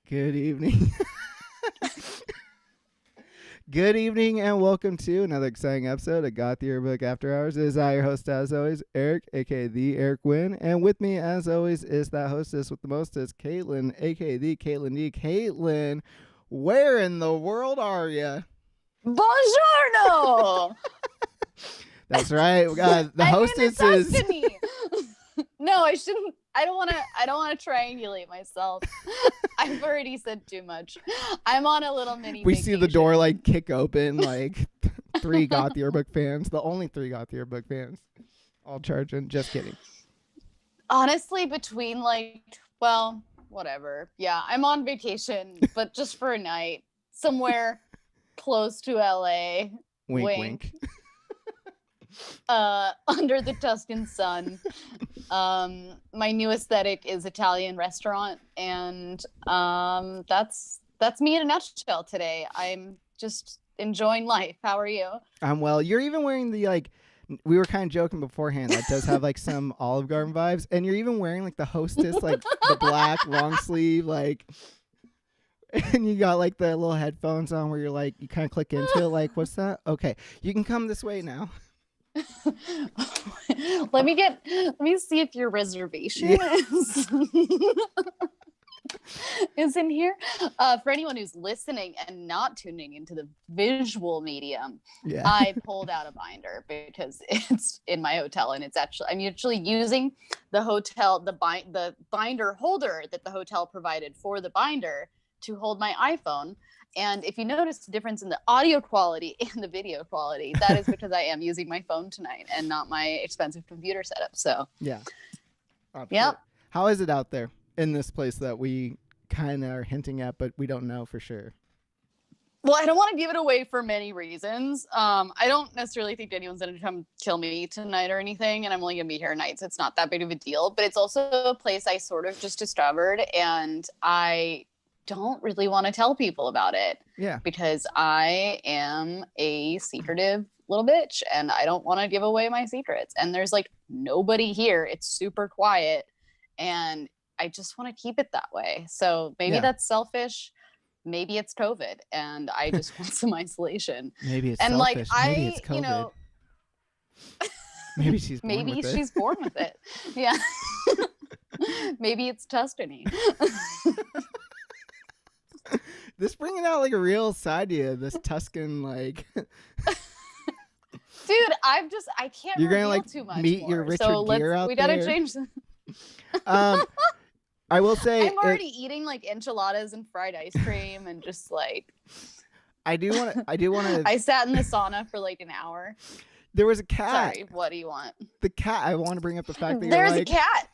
Good evening. Good evening, and welcome to another exciting episode of Goth Yearbook After Hours. It is I, your host, as always, Eric, aka the Eric Wynn, and with me, as always, is that hostess with the mostest, Caitlin, aka the Caitlin D. Caitlin, where in the world are you? Buongiorno. That's right. The hostess is. No, I shouldn't. I don't want to triangulate myself. I've already said too much. I'm on a little mini. We vacation. see the door like kick open, like three Goth Yearbook fans, the only three Goth Yearbook fans, all charging. Just kidding. Honestly, between whatever. Yeah, I'm on vacation, but just for a night, somewhere close to LA. Wink. Under the Tuscan sun. My new aesthetic is Italian restaurant, and that's me in a nutshell today. I'm just enjoying life. How are you? I'm well. You're even wearing the we were kind of joking beforehand, that does have like some Olive Garden vibes, and you're even wearing like the hostess, like the black long sleeve, and you got like the little headphones on where you're like, you kind of click into it, like, what's that? Okay, you can come this way now. Let me see if your reservation is in here. For anyone who's listening and not tuning into the visual medium, I pulled out a binder because it's in my hotel, and I'm actually using the hotel, the binder holder that the hotel provided for the binder to hold my iPhone. And if you notice the difference in the audio quality and the video quality, that is because I am using my phone tonight and not my expensive computer setup. So yeah. Yep. How is it out there in this place that we kind of are hinting at, but we don't know for sure? Well, I don't want to give it away for many reasons. I don't necessarily think anyone's going to come kill me tonight or anything, and I'm only going to be here nights. It's not that big of a deal, but it's also a place I sort of just discovered, and I don't really want to tell people about it. Yeah. Because I am a secretive little bitch, and I don't want to give away my secrets. And there's like nobody here. It's super quiet, and I just want to keep it that way. So maybe that's selfish. Maybe it's COVID, and I just want some isolation. Maybe it's and selfish. Maybe it's COVID. Maybe she's born with it. She's born with it. Yeah. Maybe it's Tuscany. This bringing out like a real side to you, this Tuscan Dude, I can't. You're gonna too much meet more. your Richard Gere out there. We gotta change. I will say I'm already eating like enchiladas and fried ice cream, and just like. I do want to. I sat in the sauna for like an hour. There was a cat. Sorry, what do you want? The cat. I want to bring up the fact that there's a cat.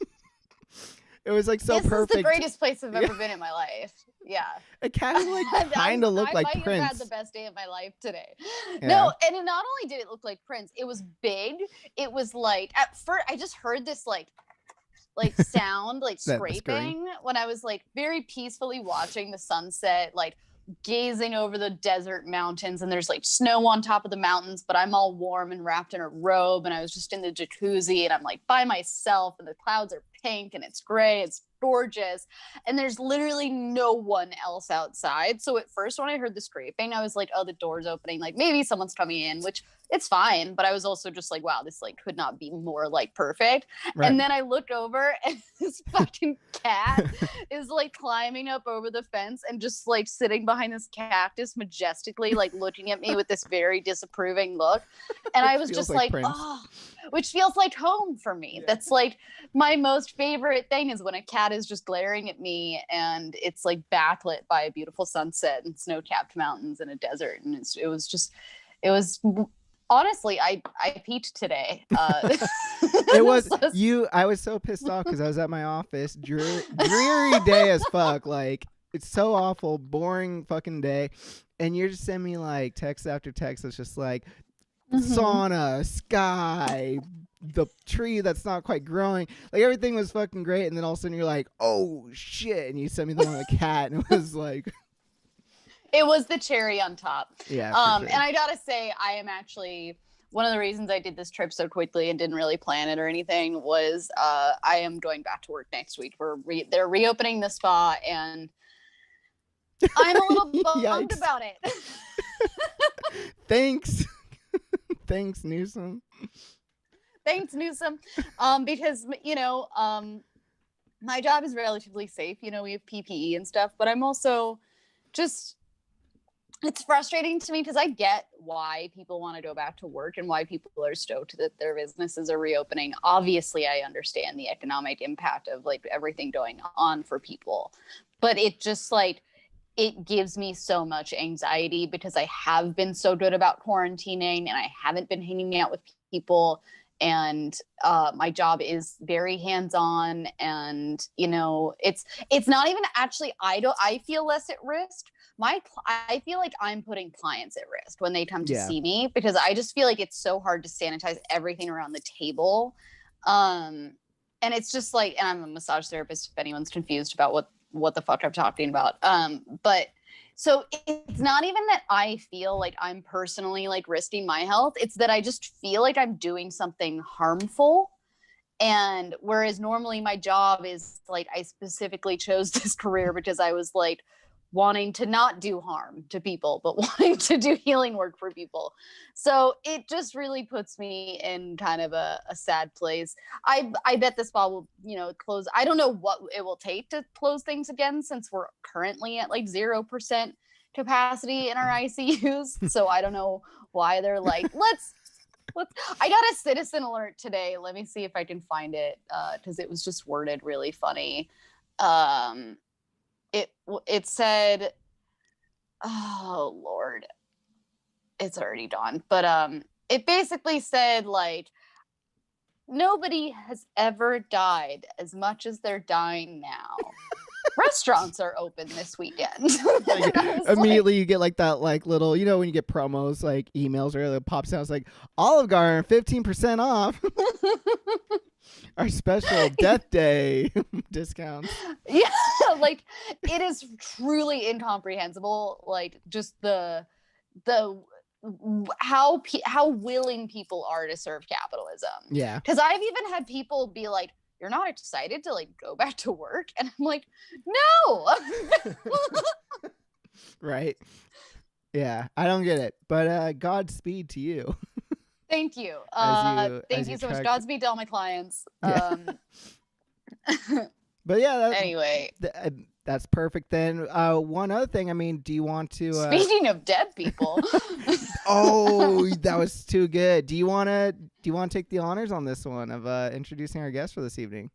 It was like so perfect. This is the greatest place I've ever been in my life. Yeah. A cat who like kind of looked like Prince. I might have had the best day of my life today. Yeah. No, and it not only did it look like Prince, it was big. It was like, at first, I just heard this like sound, like scraping when I was like very peacefully watching the sunset, like gazing over the desert mountains, and there's like snow on top of the mountains, but I'm all warm and wrapped in a robe, and I was just in the jacuzzi, and I'm like by myself, and the clouds are pink and it's gray, it's gorgeous, and there's literally no one else outside. So at first when I heard the scraping, I was like, oh, the door's opening, like maybe someone's coming in, which it's fine, but I was also just like, wow, this like could not be more like perfect. Right. And then I look over, and this fucking cat is like climbing up over the fence and just like sitting behind this cactus majestically, like looking at me with this very disapproving look. And I was just like oh, which feels like home for me. Yeah. That's like my most favorite thing, is when a cat is just glaring at me, and it's like backlit by a beautiful sunset and snow-capped mountains and a desert. And it was honestly, I peaked today. It was I was so pissed off because I was at my office, dreary day as fuck. Like, it's so awful, boring fucking day, and you're just sending me like text after text. It's just like sauna, sky, the tree that's not quite growing, like everything was fucking great, and then all of a sudden you're like, oh shit, and you sent me the one with a cat, and it was like it was the cherry on top. Yeah. Sure. And I gotta say, I am actually, one of the reasons I did this trip so quickly and didn't really plan it or anything was I am going back to work next week. They're reopening the spa, and I'm a little bummed about it. Thanks. Thanks, Newsom. Thanks, Newsom. Because, my job is relatively safe. We have PPE and stuff, but I'm also just, it's frustrating to me because I get why people want to go back to work and why people are stoked that their businesses are reopening. Obviously, I understand the economic impact of like everything going on for people, but it just like, it gives me so much anxiety because I have been so good about quarantining and I haven't been hanging out with people. And my job is very hands-on, and it's not even actually I feel less at risk. I feel like I'm putting clients at risk when they come to see me, because I just feel like it's so hard to sanitize everything around the table. And it's just like, and I'm a massage therapist if anyone's confused about what the fuck I'm talking about. But so it's not even that I feel like I'm personally like risking my health. It's that I just feel like I'm doing something harmful. And whereas normally my job is like, I specifically chose this career because I was like wanting to not do harm to people, but wanting to do healing work for people. So it just really puts me in kind of a sad place. I bet the spa will, close. I don't know what it will take to close things again, since we're currently at like 0% capacity in our ICUs. So I don't know why they're like, let's I got a citizen alert today. Let me see if I can find it, because it was just worded really funny. It said, oh Lord, it's already gone. But it basically said like, nobody has ever died as much as they're dying now. Restaurants are open this weekend. Immediately you get like that like little, when you get promos like emails or it pops out, it's like Olive Garden 15% off. Our special death day discounts. Yeah, like it is truly incomprehensible. Like just the how willing people are to serve capitalism. Yeah. Because I've even had people be like, "You're not excited to like go back to work," and I'm like, "No." Right. Yeah, I don't get it, but Godspeed to you. Thank you. Thank you so much. Godspeed to all my clients. Yeah. But yeah, anyway, that's perfect. Then one other thing, do you want to speaking of dead people? Oh, that was too good. Do you want to take the honors on this one of introducing our guest for this evening?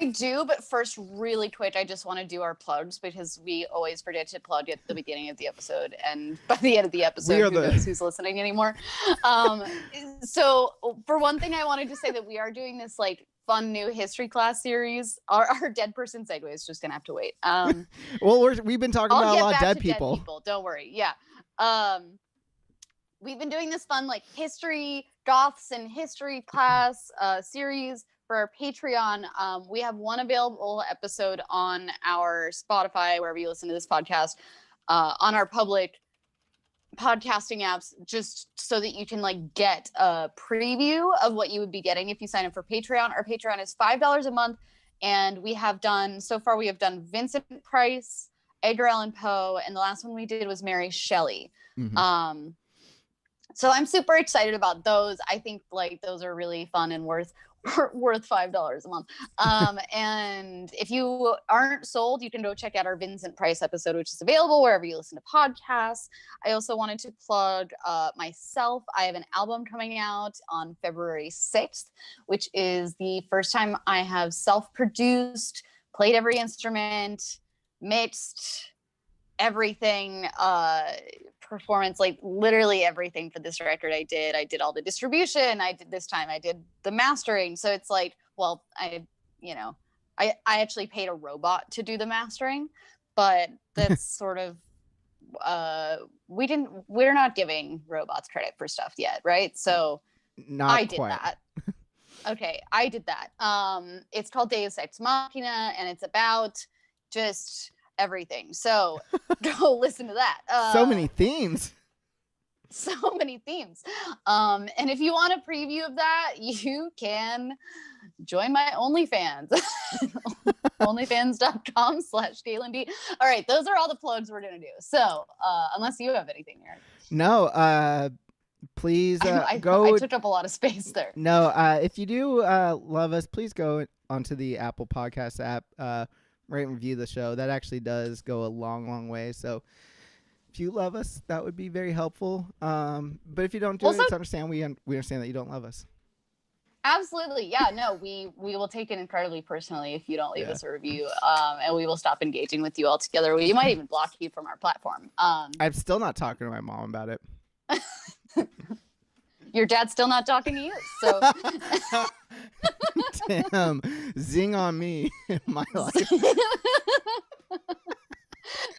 I do, but first, really quick, I just want to do our plugs, because we always forget to plug at the beginning of the episode, and by the end of the episode, who knows who's listening anymore. So for one thing, I wanted to say that we are doing this like fun new history class series. Our dead person segue is just gonna have to wait. Well, we've been talking about a lot of dead people. Don't worry. Yeah. We've been doing this fun like history, goths and history class series for our Patreon. We have one available episode on our Spotify, wherever you listen to this podcast, on our public podcasting apps, just so that you can like get a preview of what you would be getting if you sign up for Patreon. Our Patreon is $5 a month, and we have done Vincent Price, Edgar Allan Poe, and the last one we did was Mary Shelley. Mm-hmm. So I'm super excited about those. I think like those are really fun and worth $5 a month. And if you aren't sold, you can go check out our Vincent Price episode, which is available wherever you listen to podcasts. I also wanted to plug myself. I have an album coming out on February 6th, which is the first time I have self-produced, played every instrument, mixed everything, performance, like literally everything for this record. I did all the distribution. I did the mastering. So it's like, well, I actually paid a robot to do the mastering, but that's sort of, we're not giving robots credit for stuff yet. Right. So I did that. Okay. I did that. It's called Deus Ex Machina, and it's about just everything. So go listen to that. So many themes. so many themes. And if you want a preview of that, you can join my OnlyFans. OnlyFans.com/GaylinD. All right, those are all the plugs we're gonna do. So unless you have anything, Eric. No, please I go. I took up a lot of space there. No, if you do love us, please go onto the Apple Podcast app, rate and review the show. That actually does go a long way. So if you love us, that would be very helpful. But if you don't do it, it's understand. We understand that you don't love us. Absolutely. Yeah, no, we will take it incredibly personally if you don't leave us a review, and we will stop engaging with you altogether. We might even block you from our platform. I'm still not talking to my mom about it. Your dad's still not talking to you, so damn, zing on me in my life.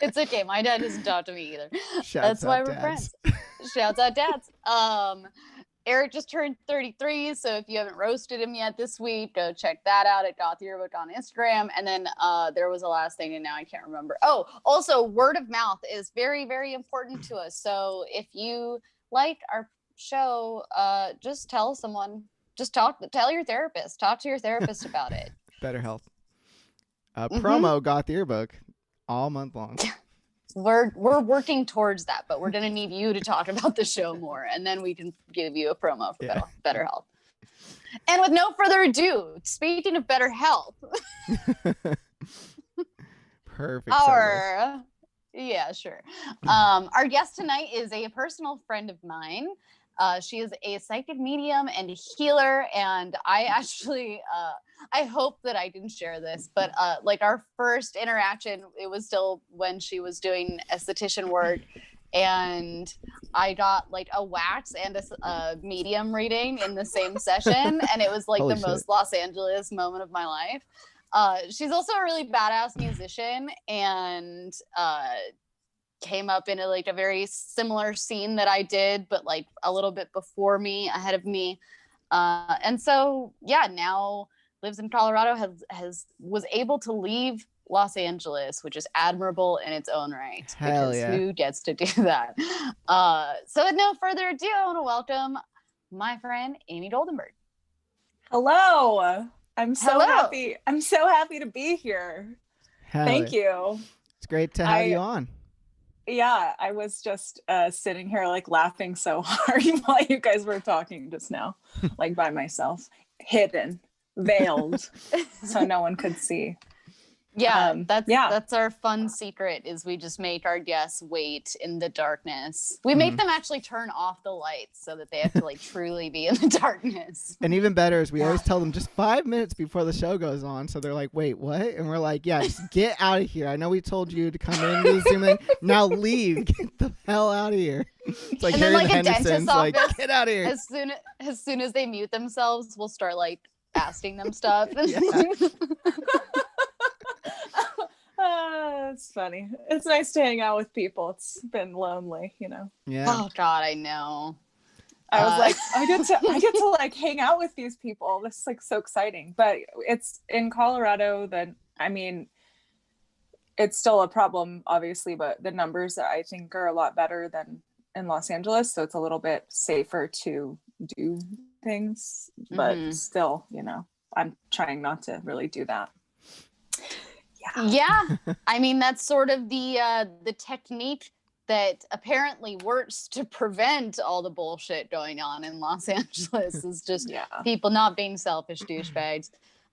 It's okay. My dad doesn't talk to me either. Shouts That's why we're dads. friends. Shouts out dads. Eric just turned 33, so if you haven't roasted him yet this week, go check that out at Goth Yearbook on Instagram. And then there was a last thing, and now I can't remember. Oh, also, word of mouth is very, very important to us. So if you like our show, just tell someone. Just tell your therapist. Talk to your therapist about it. Better health. Promo Goth Yearbook all month long. We're working towards that, but we're gonna need you to talk about the show more, and then we can give you a promo for better health. And with no further ado, speaking of better health, perfect. Yeah, sure. Our guest tonight is a personal friend of mine. She is a psychic medium and a healer, and I actually I hope that I didn't share this, but like our first interaction, it was still when she was doing esthetician work, and I got like a wax and a medium reading in the same session, and it was like Holy the shit. most Los Angeles moment of my life. She's also a really badass musician, and came up in a very similar scene that I did, but like a little bit before me, ahead of me. And so, yeah, now lives in Colorado, was able to leave Los Angeles, which is admirable in its own right. Hell because yeah. who gets to do that? So with no further ado, I want to welcome my friend, Amy Goldenberg. Hello. I'm so happy. I'm so happy to be here. Thank you. It's great to have you on. Yeah, I was just sitting here like laughing so hard while you guys were talking just now, like by myself, hidden, veiled, so no one could see. Yeah, that's our fun secret, is we just make our guests wait in the darkness. We make them actually turn off the lights so that they have to like truly be in the darkness. And even better is we always tell them just 5 minutes before the show goes on, so they're like, wait, what? And we're like, yeah, just get out of here. I know we told you to come in, do Zoom thing. Now leave. Get the hell out of here. It's like, and then like a Henderson's dentist's office, like, get out of here. As soon as they mute themselves, we'll start like asking them stuff. It's funny. It's nice to hang out with people. It's been lonely, you know. Yeah. Oh God, I know. I was like, I get to like hang out with these people. This is like so exciting. But it's in Colorado. I mean, it's still a problem, obviously, but the numbers I think are a lot better than in Los Angeles. So it's a little bit safer to do things, but still, you know, I'm trying not to really do that. Yeah. I mean, that's sort of the technique that apparently works to prevent all the bullshit going on in Los Angeles, is just people not being selfish douchebags.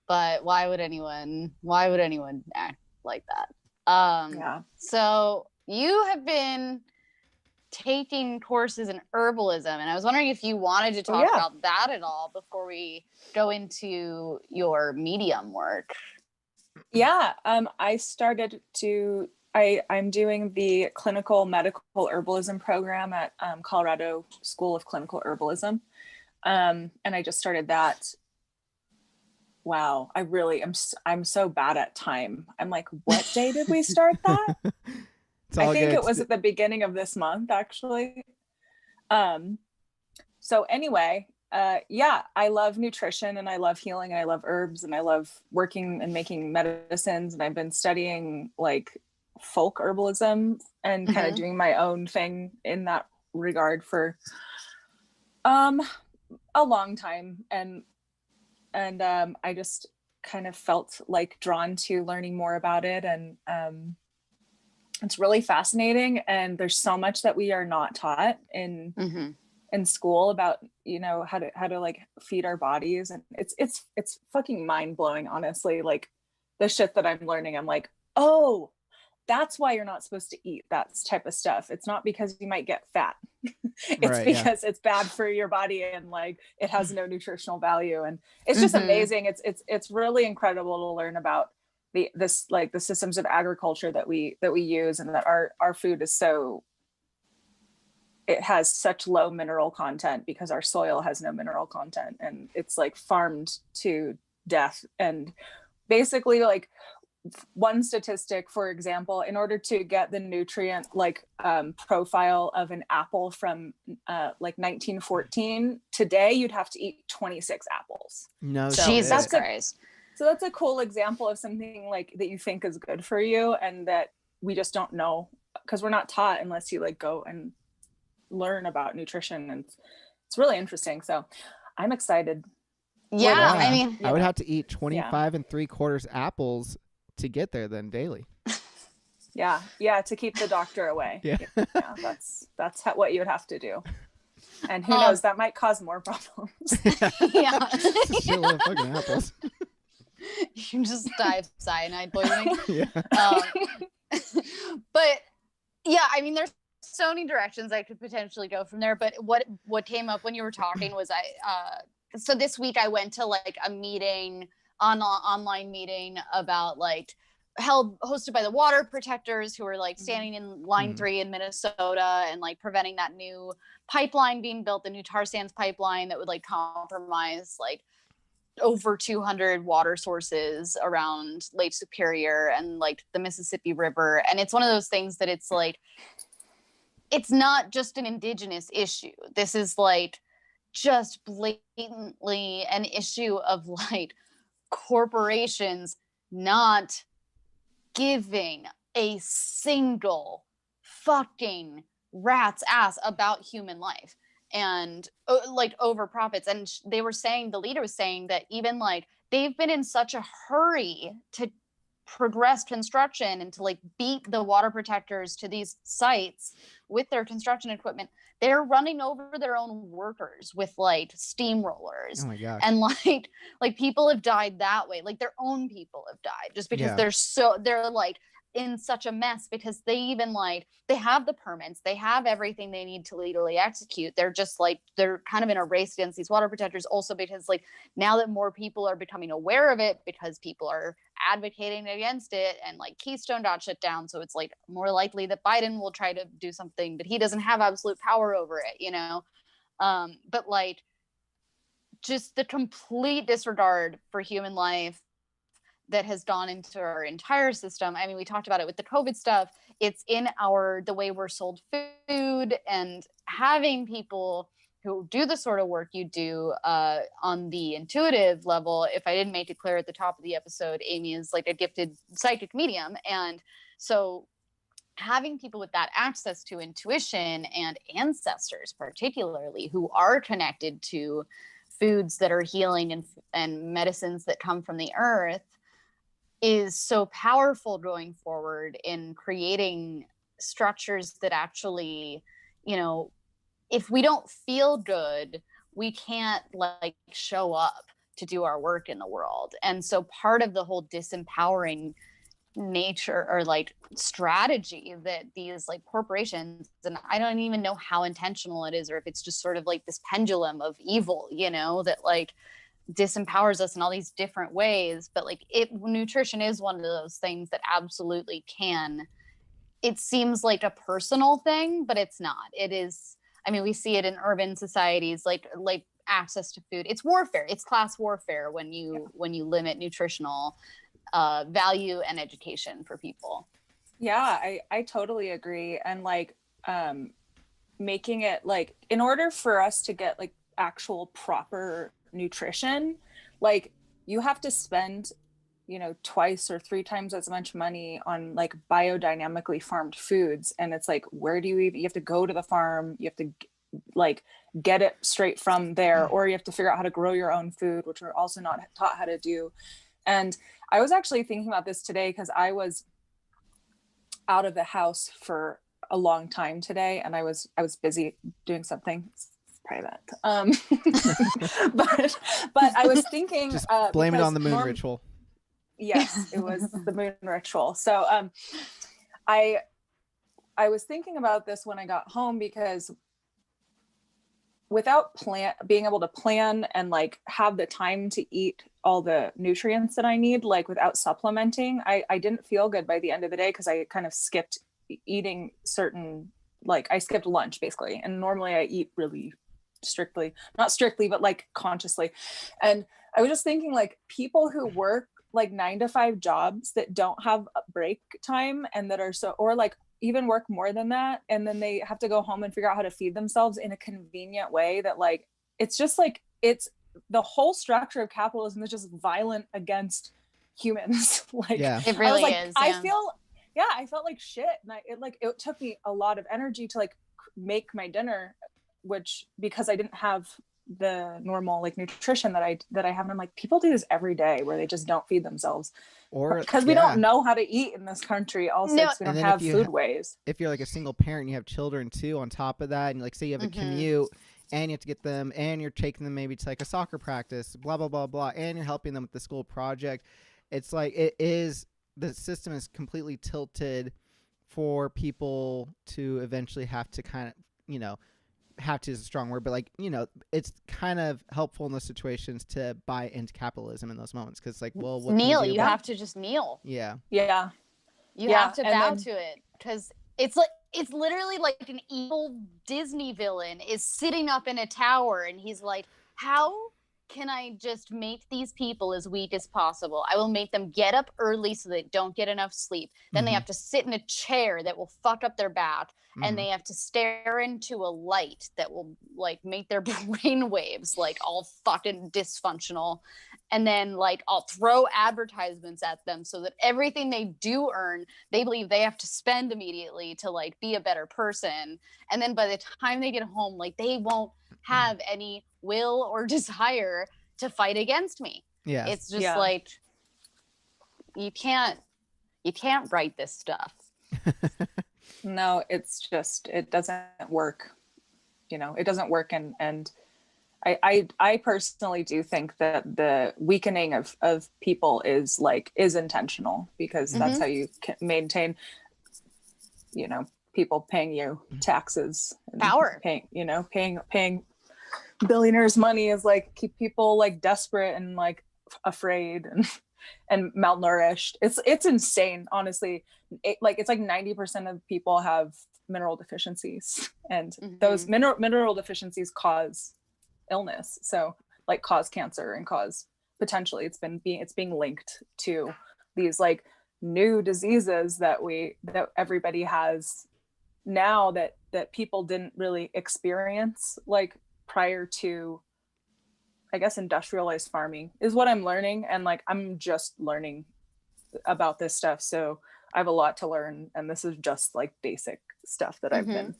But why would anyone act like that? So you have been taking courses in herbalism, and I was wondering if you wanted to talk about that at all before we go into your medium work. Yeah, I started to, I'm doing the clinical medical herbalism program at Colorado School of Clinical Herbalism. And I just started that. Wow, I'm so bad at time. I'm like, what day did we start that? I think it was at the beginning of this month, actually. So anyway, I love nutrition, and I love healing, and I love herbs, and I love working and making medicines. And I've been studying like folk herbalism and kind of doing my own thing in that regard for a long time, and I just kind of felt like drawn to learning more about it, and it's really fascinating, and there's so much that we are not taught in school about, you know, how to like feed our bodies, and it's fucking mind-blowing, honestly. Like the shit that I'm learning, I'm like, oh, that's why you're not supposed to eat that type of stuff. It's not because you might get fat. It's because it's bad for your body, and like it has no nutritional value, and it's just amazing. It's really incredible to learn about the systems of agriculture that we use, and that our food is so, it has such low mineral content because our soil has no mineral content, and it's like farmed to death. And basically, like, one statistic, for example, in order to get the nutrient profile of an apple from like 1914, today you'd have to eat 26 apples. No, so Jesus Christ. So that's a cool example of something like that you think is good for you, and that we just don't know, because we're not taught unless you like go and learn about nutrition, and it's really interesting. So I'm excited. Yeah, I mean, I would have to eat 25 3/4 apples to get there then daily. Yeah, to keep the doctor away. Yeah, that's what you would have to do. And who knows, that might cause more problems. Yeah. Just a little fucking apples. You can just die of cyanide poisoning. Yeah. But yeah, I mean, there's so many directions I could potentially go from there. But what came up when you were talking was so this week I went to like a meeting, online meeting about like hosted by the water protectors, who were like standing in line 3 in Minnesota and like preventing that new pipeline being built, the new tar sands pipeline that would like compromise like over 200 water sources around Lake Superior and like the Mississippi River. And it's one of those things that it's like, it's not just an indigenous issue. This is like just blatantly an issue of like corporations not giving a single fucking rat's ass about human life, and like over profits. And they were saying, the leader was saying that even like they've been in such a hurry to progress construction and to like beat the water protectors to these sites with their construction equipment, they're running over their own workers with like steamrollers. Oh my gosh. And like people have died that way. Like their own people have died just because they're like in such a mess, because they even like, they have the permits, they have everything they need to legally execute. They're just like, they're kind of in a race against these water protectors, also because like now that more people are becoming aware of it, because people are advocating against it, and like Keystone got shut down, so it's like more likely that Biden will try to do something, but he doesn't have absolute power over it, you know. But like just the complete disregard for human life that has gone into our entire system. I mean, we talked about it with the COVID stuff. It's in the way we're sold food, and having people who do the sort of work you do on the intuitive level. If I didn't make it clear at the top of the episode, Amy is like a gifted psychic medium. And so having people with that access to intuition, and ancestors particularly who are connected to foods that are healing and medicines that come from the earth, is so powerful going forward in creating structures that actually, you know, if we don't feel good, we can't like show up to do our work in the world. And so part of the whole disempowering nature or like strategy that these like corporations, and I don't even know how intentional it is, or if it's just sort of like this pendulum of evil, you know, that like disempowers us in all these different ways. But like nutrition is one of those things that absolutely can, it seems like a personal thing, but it's not. It is, I mean, we see it in urban societies, like access to food. It's warfare. It's class warfare when you limit nutritional value and education for people. Yeah, I totally agree. And like making it like, in order for us to get like actual proper nutrition, like you have to spend twice or three times as much money on like biodynamically farmed foods. And it's like, where do you have to go to the farm, you have to like get it straight from there, or you have to figure out how to grow your own food, which we're also not taught how to do. And I was actually thinking about this today because I was out of the house for a long time today, and I was busy doing something private. But I was thinking, just blame it on the moon ritual. Yes, it was the moon ritual. So I was thinking about this when I got home, because without being able to plan and like have the time to eat all the nutrients that I need, like without supplementing, I didn't feel good by the end of the day, because I kind of skipped eating certain, like I skipped lunch basically. And normally I eat really not strictly, but like consciously. And I was just thinking, like, people who work like 9-to-5 jobs that don't have a break time, and that are or like even work more than that, and then they have to go home and figure out how to feed themselves in a convenient way, that like, it's just like, it's the whole structure of capitalism is just violent against humans. Like, yeah, it really like, is. Yeah. I felt like shit. And it took me a lot of energy to like make my dinner, which, because I didn't have the normal like nutrition that I have. And I'm like, people do this every day where they just don't feed themselves, or because we don't know how to eat in this country also. No. We don't have foodways. If you're like a single parent, you have children too on top of that, and like say you have a commute and you have to get them, and you're taking them maybe to like a soccer practice, blah blah blah blah, and you're helping them with the school project. It's like, the system is completely tilted for people to eventually have to kind of, have to is a strong word, but like, it's kind of helpful in those situations to buy into capitalism in those moments, because like, well, what kneel, you have to just kneel. You have to bow to it, because it's literally like an evil Disney villain is sitting up in a tower, and he's like, how can I just make these people as weak as possible? I will make them get up early so they don't get enough sleep. Then they have to sit in a chair that will fuck up their back. And they have to stare into a light that will like make their brain waves like all fucking dysfunctional. And then like I'll throw advertisements at them so that everything they do earn, they believe they have to spend immediately to like be a better person. And then by the time they get home, like they won't have any will or desire to fight against me. Yeah. It's just like, you can't write this stuff. No, it's just, it doesn't work. It doesn't work. And I personally do think that the weakening of people is intentional, because that's how you can maintain, people paying you taxes, and power, paying billionaires money is like keep people like desperate and like afraid and malnourished. It's insane, honestly. It's like 90% of people have mineral deficiencies, and those mineral deficiencies cause illness. So like cause cancer and cause potentially it's being linked to these like new diseases that everybody has now that people didn't really experience like prior to, I guess, industrialized farming is what I'm learning. And like, I'm just learning about this stuff. So I have a lot to learn. And this is just like basic stuff that I've been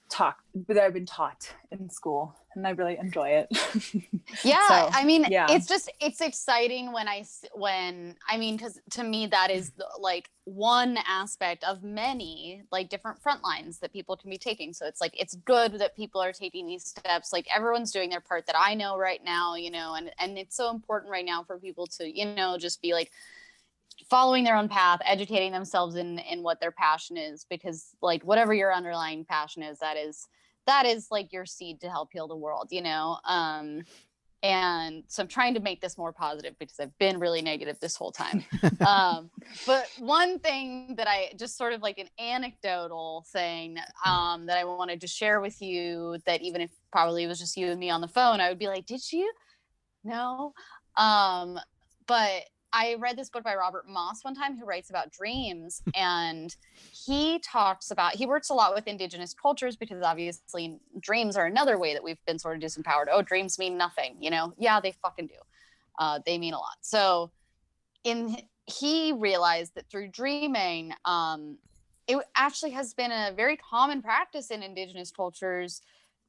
taught in school, and I really enjoy it. It's exciting because to me that is like one aspect of many like different front lines that people can be taking. So it's like, it's good that people are taking these steps, like everyone's doing their part that I know right now, and it's so important right now for people to just be like following their own path, educating themselves in what their passion is, because like whatever your underlying passion is, that is like your seed to help heal the world, and so I'm trying to make this more positive because I've been really negative this whole time. But one thing that I just sort of like an anecdotal thing that I wanted to share with you, that even if probably it was just you and me on the phone, I would be like, did you? No. But I read this book by Robert Moss one time, who writes about dreams, and he works a lot with indigenous cultures, because obviously dreams are another way that we've been sort of disempowered. Oh, dreams mean nothing, yeah, they fucking do. They mean a lot. So he realized that through dreaming, it actually has been a very common practice in indigenous cultures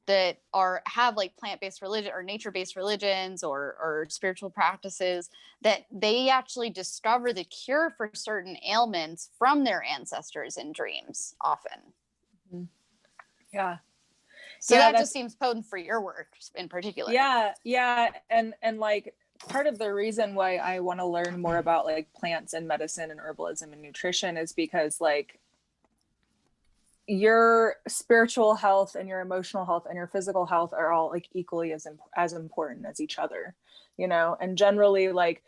that have like plant-based religion or nature-based religions or spiritual practices, that they actually discover the cure for certain ailments from their ancestors in dreams often. Mm-hmm. Yeah. So that just seems potent for your work in particular. Yeah. And like part of the reason why I want to learn more about like plants and medicine and herbalism and nutrition is because like your spiritual health and your emotional health and your physical health are all like equally as important as each other, you know. And generally, like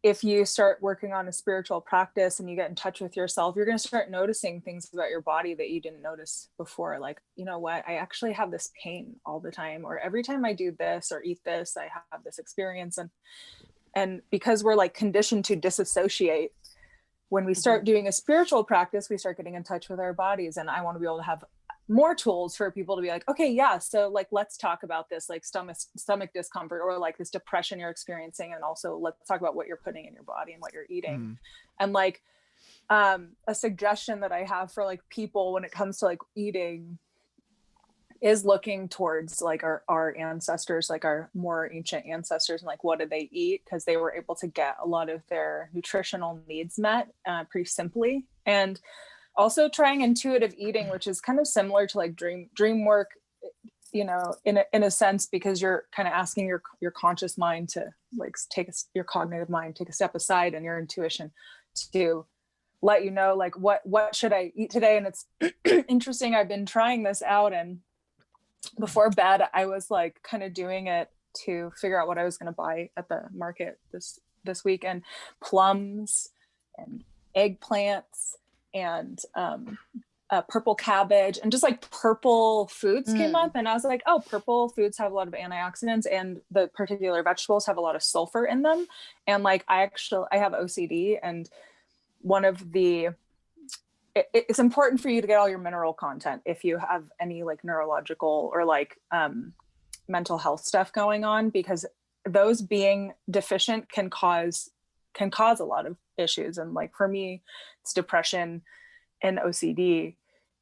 if you start working on a spiritual practice and you get in touch with yourself, you're going to start noticing things about your body that you didn't notice before. Like, you know what, I actually have this pain all the time, or every time I do this or eat this, I have this experience. And because we're like conditioned to disassociate, when we start doing a spiritual practice, we start getting in touch with our bodies. And I want to be able to have more tools for people to be like, okay, yeah, so like, let's talk about this, like stomach discomfort, or like this depression you're experiencing. And also let's talk about what you're putting in your body and what you're eating. And like, a suggestion that I have for like people when it comes to like eating is looking towards like our ancestors, like our more ancient ancestors, and like what did they eat, because they were able to get a lot of their nutritional needs met pretty simply. And also trying intuitive eating, which is kind of similar to like dream work, you know, in a sense, because you're kind of asking your conscious mind to like your cognitive mind take a step aside, and your intuition to let you know like what should I eat today. And it's interesting, I've been trying this out, and before bed I was like kind of doing it to figure out what I was going to buy at the market this week, and plums and eggplants and purple cabbage and just like purple foods came up, and I was like, oh, purple foods have a lot of antioxidants, and the particular vegetables have a lot of sulfur in them. And like I have OCD, and one of the it's important for you to get all your mineral content if you have any like neurological or like mental health stuff going on, because those being deficient can cause a lot of issues. And like for me, it's depression and OCD.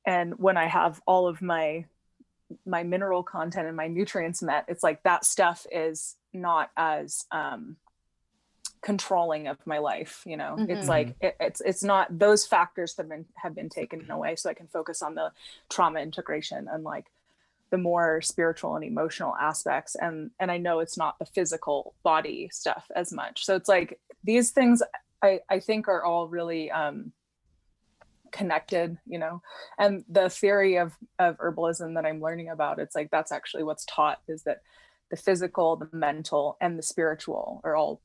And when I have all of my mineral content and my nutrients met, it's like that stuff is not as controlling of my life, you know. It's like it's not, those factors have been taken away, so I can focus on the trauma integration and like the more spiritual and emotional aspects. And I know it's not the physical body stuff as much. So it's like these things I think are all really connected, you know. And the theory of herbalism that I'm learning about, it's like that's actually what's taught, is that the physical, the mental, and the spiritual are all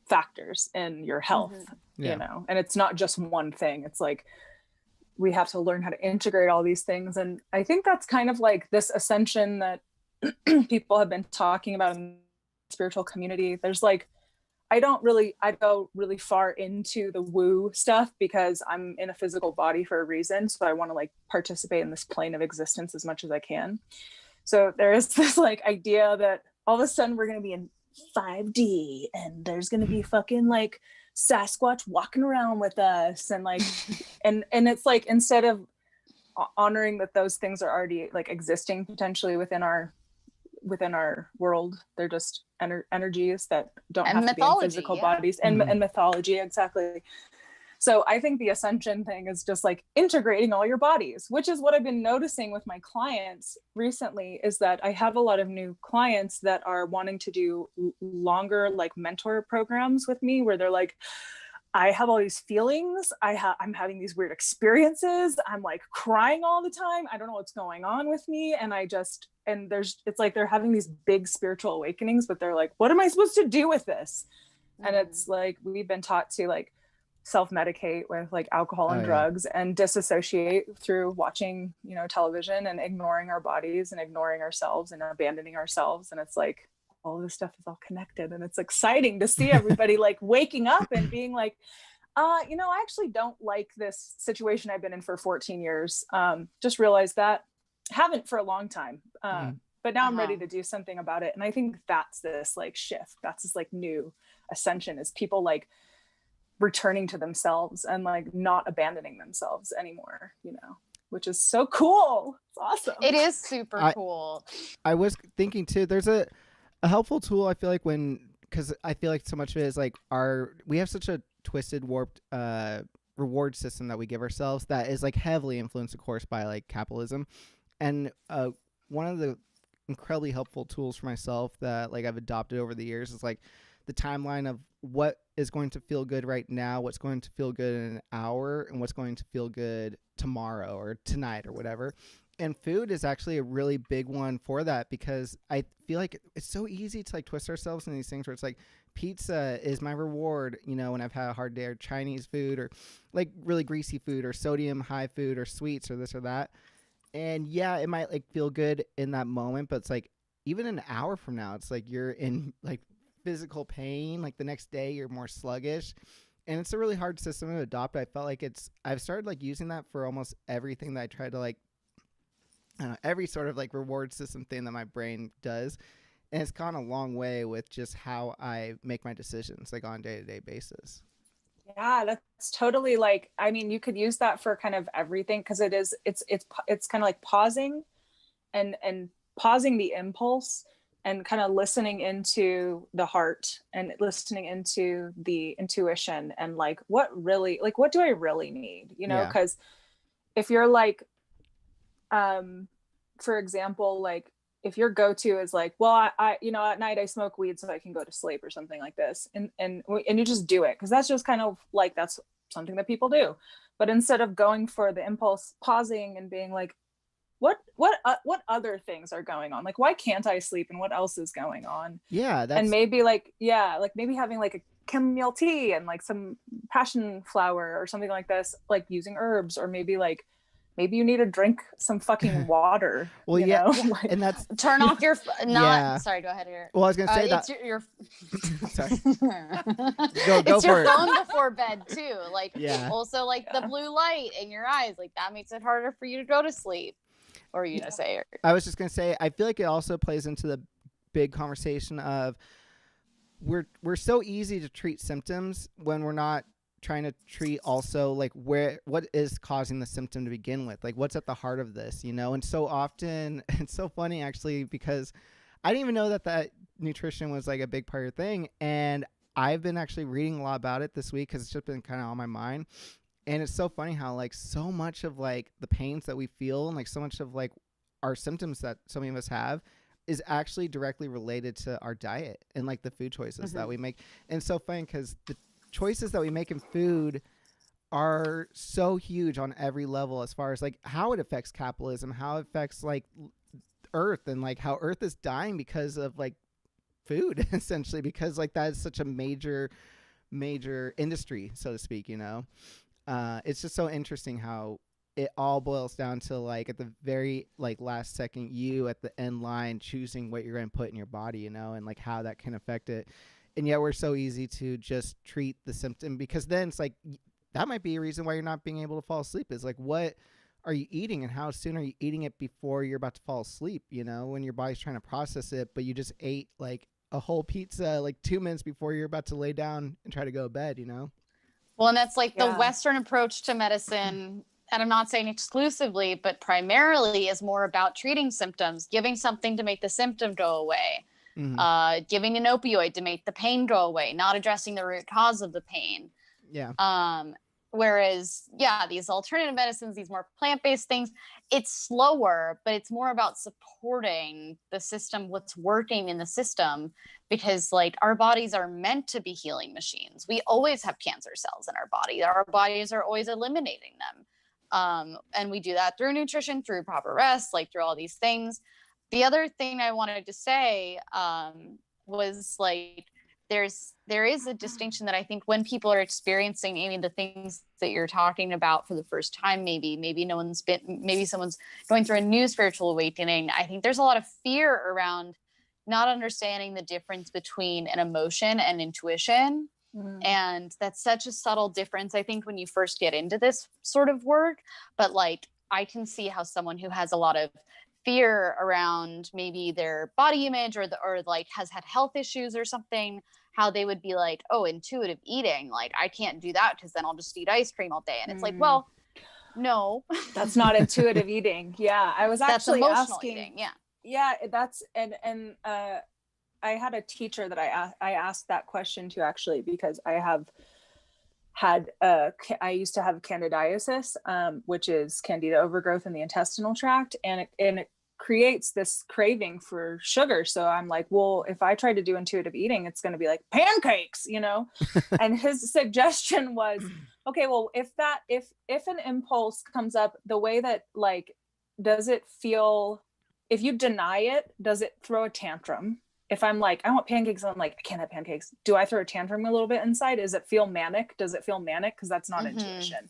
factors in your health, you know. And it's not just one thing. It's like we have to learn how to integrate all these things. And I think that's kind of like this ascension that people have been talking about in the spiritual community. There's like, I go really far into the woo stuff because I'm in a physical body for a reason. So I want to like participate in this plane of existence as much as I can. So there is this like idea that all of a sudden we're going to be in 5D and there's going to be fucking like Sasquatch walking around with us, and like and it's like, instead of honoring that those things are already like existing potentially within our world, they're just energies that don't have to be in physical bodies, and mythology, exactly. So I think the ascension thing is just like integrating all your bodies, which is what I've been noticing with my clients recently, is that I have a lot of new clients that are wanting to do longer like mentor programs with me, where they're like, I have all these feelings. I'm having these weird experiences. I'm like crying all the time. I don't know what's going on with me. And it's like they're having these big spiritual awakenings, but they're like, what am I supposed to do with this? And it's like, we've been taught to like self-medicate with like alcohol and drugs and disassociate through watching, you know, television, and ignoring our bodies and ignoring ourselves and abandoning ourselves. And it's like, all this stuff is all connected, and it's exciting to see everybody like waking up and being like, you know, I actually don't like this situation I've been in for 14 years. Just realized that. Haven't for a long time. But now I'm ready to do something about it. And I think that's this like shift. That's this like new ascension, is people like returning to themselves and like not abandoning themselves anymore, you know, which is so cool. It's awesome. It is super cool. I was thinking too, there's a helpful tool, I feel like, because I feel like so much of it is like we have such a twisted, warped reward system that we give ourselves that is like heavily influenced, of course, by like capitalism. And one of the incredibly helpful tools for myself that like I've adopted over the years is like the timeline of what is going to feel good right now, what's going to feel good in an hour, and what's going to feel good tomorrow or tonight or whatever. And food is actually a really big one for that, because I feel like it's so easy to like twist ourselves in these things where it's like pizza is my reward, you know, when I've had a hard day, or Chinese food, or like really greasy food, or sodium high food, or sweets, or this or that. And yeah, it might like feel good in that moment, but it's like even an hour from now, it's like you're in like physical pain. Like the next day you're more sluggish, and it's a really hard system to adopt. I felt like I've started like using that for almost everything that I try to like, I don't know, every sort of like reward system thing that my brain does. And it's gone a long way with just how I make my decisions like on a day-to-day basis. Yeah, that's totally like, I mean, you could use that for kind of everything, because it's kind of like pausing and pausing the impulse and kind of listening into the heart and listening into the intuition and like what do I really need, you know? Because if you're like, for example, like if your go-to is like, well, I you know, at night I smoke weed so I can go to sleep or something like this, and you just do it because that's just kind of like, that's something that people do. But instead of going for the impulse, pausing and being like, what other things are going on? Like, why can't I sleep, and what else is going on? Yeah, and maybe like, like maybe having like a chamomile tea and like some passion flower or something like this, like using herbs, or maybe you need to drink some fucking water. Well, yeah, like, and that's turn off your sorry, go ahead here. Well, I was gonna say that it's your sorry. Go it's for your it. Phone before bed too, like also like the blue light in your eyes, like that makes it harder for you to go to sleep. Or you gonna say? I was just gonna say, I feel like it also plays into the big conversation of we're so easy to treat symptoms when we're not trying to treat also like what is causing the symptom to begin with, like what's at the heart of this, you know. And so often it's so funny actually, because I didn't even know that nutrition was like a big part of your thing, and I've been actually reading a lot about it this week because it's just been kind of on my mind. And it's so funny how like so much of like the pains that we feel and like so much of like our symptoms that so many of us have is actually directly related to our diet and like the food choices that we make. And it's so funny because the choices that we make in food are so huge on every level, as far as like how it affects capitalism, how it affects like Earth, and like how Earth is dying because of like food essentially, because like that is such a major industry, so to speak, you know. It's just so interesting how it all boils down to like at the very like last second, you at the end line choosing what you're going to put in your body, you know, and like how that can affect it. And yet we're so easy to just treat the symptom, because then it's like that might be a reason why you're not being able to fall asleep, is like what are you eating and how soon are you eating it before you're about to fall asleep, you know, when your body's trying to process it, but you just ate like a whole pizza like 2 minutes before you're about to lay down and try to go to bed, you know. Well, and that's like the Western approach to medicine, and I'm not saying exclusively, but primarily is more about treating symptoms, giving something to make the symptom go away. Giving an opioid to make the pain go away, not addressing the root cause of the pain. Whereas, these alternative medicines, these more plant-based things, it's slower, but it's more about supporting the system, what's working in the system, because like our bodies are meant to be healing machines. We always have cancer cells in our body. Our bodies are always eliminating them. And we do that through nutrition, through proper rest, like through all these things. The other thing I wanted to say was like, there is a distinction that I think when people are experiencing maybe the things that you're talking about for the first time, maybe someone's going through a new spiritual awakening. I think there's a lot of fear around not understanding the difference between an emotion and intuition. And that's such a subtle difference, I think, when you first get into this sort of work. But like, I can see how someone who has a lot of fear around maybe their body image or like has had health issues or something, how they would be like, oh, intuitive eating, like I can't do that because then I'll just eat ice cream all day. And it's like, well, no, that's not intuitive eating. Yeah, I was actually asking. Eating. Yeah, yeah, that's and I had a teacher that I asked that question to, actually, because I have had I used to have candidiasis, which is candida overgrowth in the intestinal tract, and it creates this craving for sugar. So I'm like, well, if I try to do intuitive eating, it's going to be like pancakes, you know? And his suggestion was, okay, well, if an impulse comes up, the way that, like, does it feel, if you deny it, does it throw a tantrum? If I'm like, I want pancakes, I'm like, I can't have pancakes. Do I throw a tantrum a little bit inside? Does it feel manic? Does it feel manic? Because that's not intuition.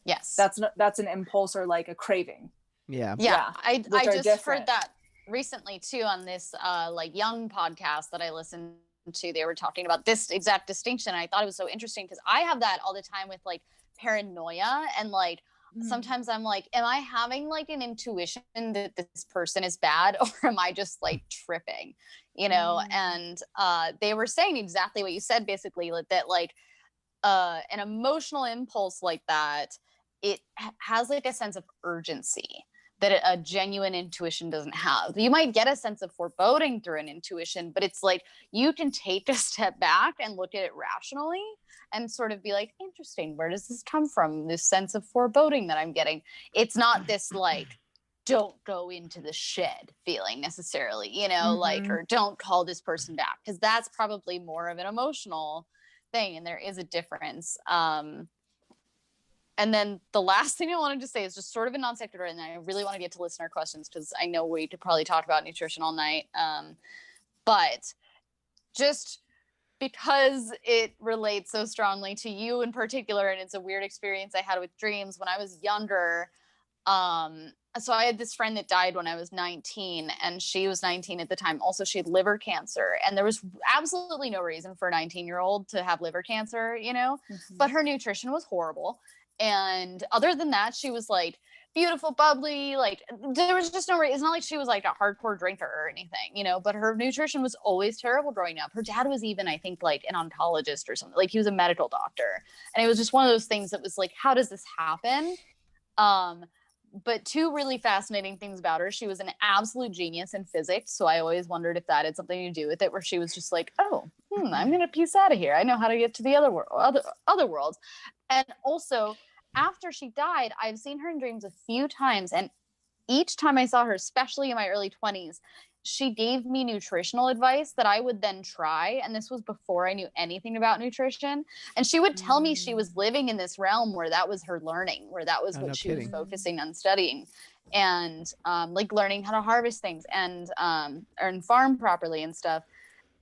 Yes. That's an impulse or like a craving. Yeah. I just heard that recently too on this like young podcast that I listened to. They were talking about this exact distinction. I thought it was so interesting because I have that all the time with like paranoia, and like sometimes I'm like, am I having like an intuition that this person is bad, or am I just like tripping, you know? And they were saying exactly what you said, basically, that like an emotional impulse like that, it has like a sense of urgency that a genuine intuition doesn't have. You might get a sense of foreboding through an intuition, but it's like you can take a step back and look at it rationally and sort of be like, interesting, where does this come from? This sense of foreboding that I'm getting. It's not this like, don't go into the shed feeling necessarily, you know, like, or don't call this person back, because that's probably more of an emotional thing, and there is a difference. And then the last thing I wanted to say is just sort of a non sequitur, and I really want to get to listener questions because I know we could probably talk about nutrition all night. But just because it relates so strongly to you in particular, and it's a weird experience I had with dreams when I was younger. So I had this friend that died when I was 19, and she was 19 at the time. Also, she had liver cancer, and there was absolutely no reason for a 19-year-old to have liver cancer, you know, but her nutrition was horrible. And other than that, she was like beautiful, bubbly, like there was just no reason. It's not like she was like a hardcore drinker or anything, you know, but her nutrition was always terrible growing up. Her dad was even, I think, like an oncologist or something, like he was a medical doctor. And it was just one of those things that was like, how does this happen? But two really fascinating things about her. She was an absolute genius in physics. So I always wondered if that had something to do with it, where she was just like, oh, I'm going to piece out of here. I know how to get to the other worlds. And also, after she died, I've seen her in dreams a few times. And each time I saw her, especially in my early 20s, she gave me nutritional advice that I would then try. And this was before I knew anything about nutrition. And she would tell me she was living in this realm where that was her learning, where that was what she was focusing on studying, and like learning how to harvest things and farm properly and stuff.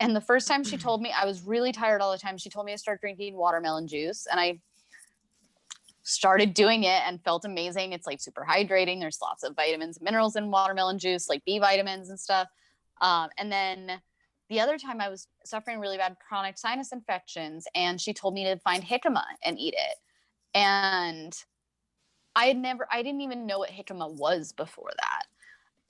And the first time she told me, I was really tired all the time. She told me to start drinking watermelon juice, and I started doing it and felt amazing. It's like super hydrating. There's lots of vitamins and minerals in watermelon juice, like B vitamins and stuff. And then the other time I was suffering really bad chronic sinus infections, and she told me to find jicama and eat it. And I didn't even know what jicama was before that.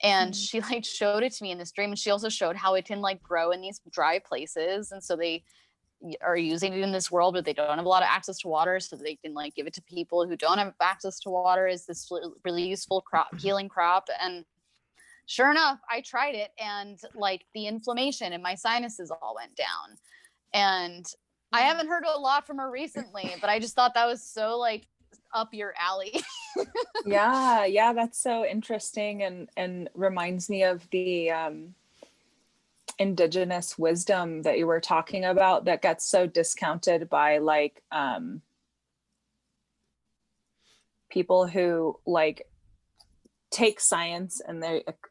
And she like showed it to me in this dream. And she also showed how it can like grow in these dry places. And so they are using it in this world where they don't have a lot of access to water, so they can like give it to people who don't have access to water. Is this really useful healing crop? And sure enough, I tried it, and like the inflammation in my sinuses all went down. And I haven't heard a lot from her recently, but I just thought that was so like up your alley. yeah, that's so interesting, and reminds me of the indigenous wisdom that you were talking about that gets so discounted by like people who like take science and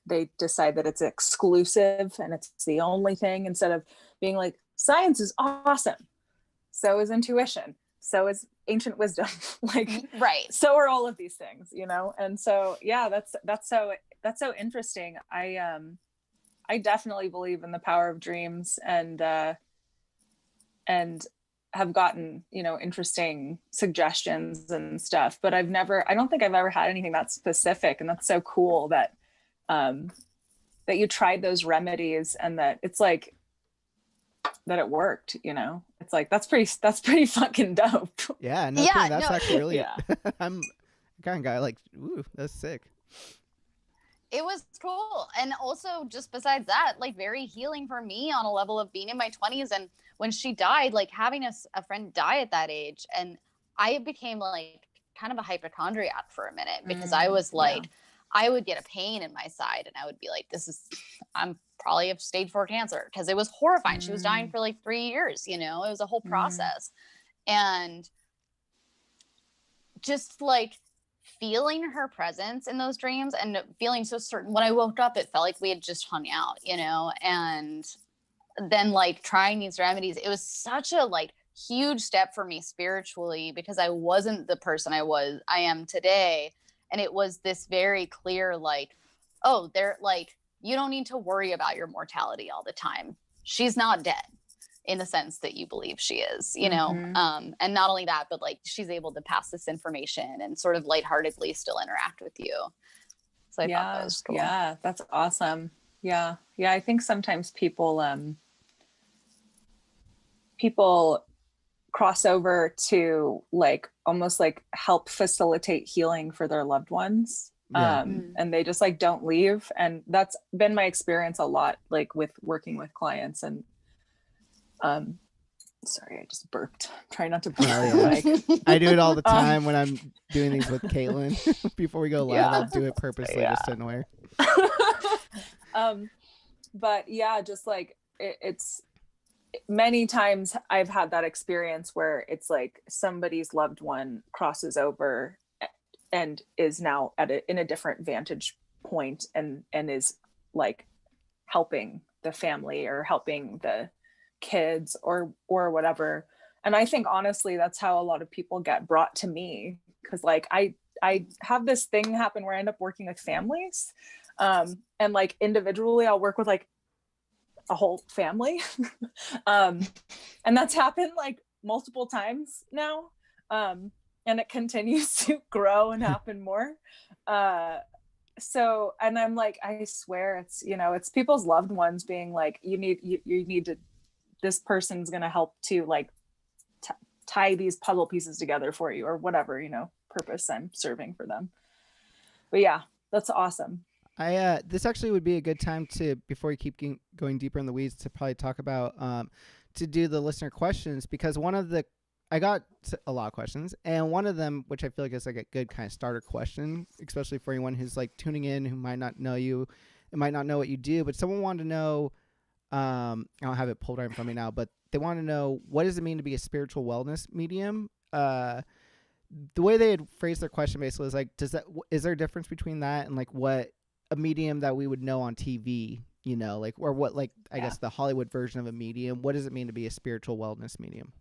they decide that it's exclusive and it's the only thing, instead of being like, science is awesome, so is intuition, so is ancient wisdom, like right, so are all of these things, you know. And so yeah, that's so interesting. I definitely believe in the power of dreams, and have gotten, you know, interesting suggestions and stuff, but I don't think I've ever had anything that specific. And that's so cool that that you tried those remedies and that it's like that it worked, you know. It's like that's pretty fucking dope. Yeah, no kidding. That's actually really yeah. I'm kind of guy like, ooh, that's sick. It was cool. And also, just besides that, like, very healing for me on a level of being in my 20s. And when she died, like, having a friend die at that age, and I became like kind of a hypochondriac for a minute, because I was like, I would get a pain in my side and I would be like, I'm probably have stage 4 cancer, because it was horrifying. She was dying for like 3 years, you know, it was a whole process. And just like feeling her presence in those dreams and feeling so certain, when I woke up, it felt like we had just hung out, you know. And then like trying these remedies, it was such a like huge step for me spiritually, because I wasn't the person I am today. And it was this very clear, like, oh, they're like, you don't need to worry about your mortality all the time. She's not dead in the sense that you believe she is, you know? And not only that, but like she's able to pass this information and sort of lightheartedly still interact with you. So I thought that was cool. Yeah, that's awesome. Yeah. Yeah. I think sometimes people cross over to like almost like help facilitate healing for their loved ones. And they just like don't leave. And that's been my experience a lot, like with working with clients. And sorry, I just burped. Try not to burp. I do it all the time when I'm doing these with Caitlin. Before we go live, I'll do it purposely just to annoy her. But yeah, just like it's many times I've had that experience where it's like somebody's loved one crosses over and is now in a different vantage point and is like helping the family or helping the kids or whatever. And I think honestly, that's how a lot of people get brought to me. Cause like I have this thing happen where I end up working with families. And like individually I'll work with like a whole family. And that's happened like multiple times now. And it continues to grow and happen more. So, and I'm like, I swear it's, you know, it's people's loved ones being like, you need to, this person's going to help to like tie these puzzle pieces together for you or whatever, you know, purpose I'm serving for them. But yeah, that's awesome. This actually would be a good time to, before we keep going deeper in the weeds, to probably talk about, to do the listener questions, because I got a lot of questions, and one of them, which I feel like is like a good kind of starter question, especially for anyone who's like tuning in, who might not know you and might not know what you do, but someone wanted to know, I don't have it pulled right in front of me now, but they want to know, what does it mean to be a spiritual wellness medium? The way they had phrased their question basically is like, is there a difference between that and like what a medium that we would know on TV, you know, like, or what, like, I guess the Hollywood version of a medium, what does it mean to be a spiritual wellness medium?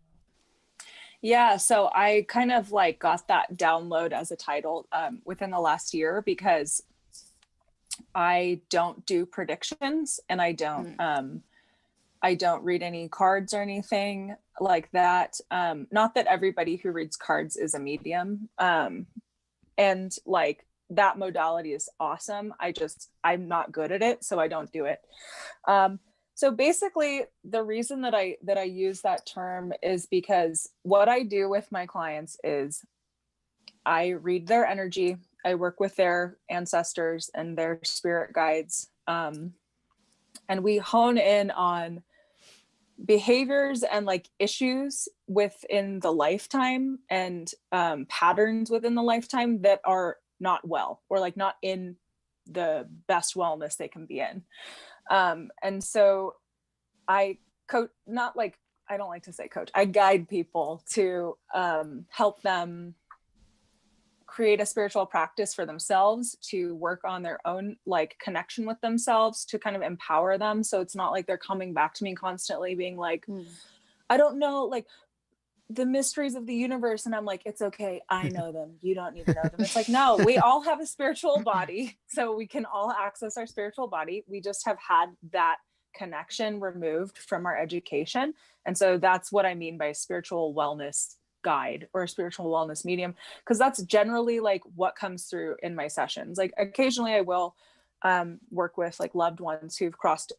Yeah, so I kind of like got that download as a title within the last year, because I don't do predictions and I don't read any cards or anything like that. Not that everybody who reads cards is a medium. And like that modality is awesome. I'm not good at it, so I don't do it. So basically the reason that I use that term is because what I do with my clients is I read their energy. I work with their ancestors and their spirit guides. And we hone in on behaviors and like issues within the lifetime and patterns within the lifetime that are not well, or like not in the best wellness they can be in. And so I coach, not like, I don't like to say coach, I guide people to help them create a spiritual practice for themselves, to work on their own like connection with themselves, to kind of empower them. So it's not like they're coming back to me constantly being like, I don't know, like the mysteries of the universe. And I'm like, it's okay, I know them, you don't need to know them. It's like, no, we all have a spiritual body, so we can all access our spiritual body. We just have had that connection removed from our education. And so that's what I mean by a spiritual wellness guide or a spiritual wellness medium, because that's generally like what comes through in my sessions. Like occasionally I will work with like loved ones who've crossed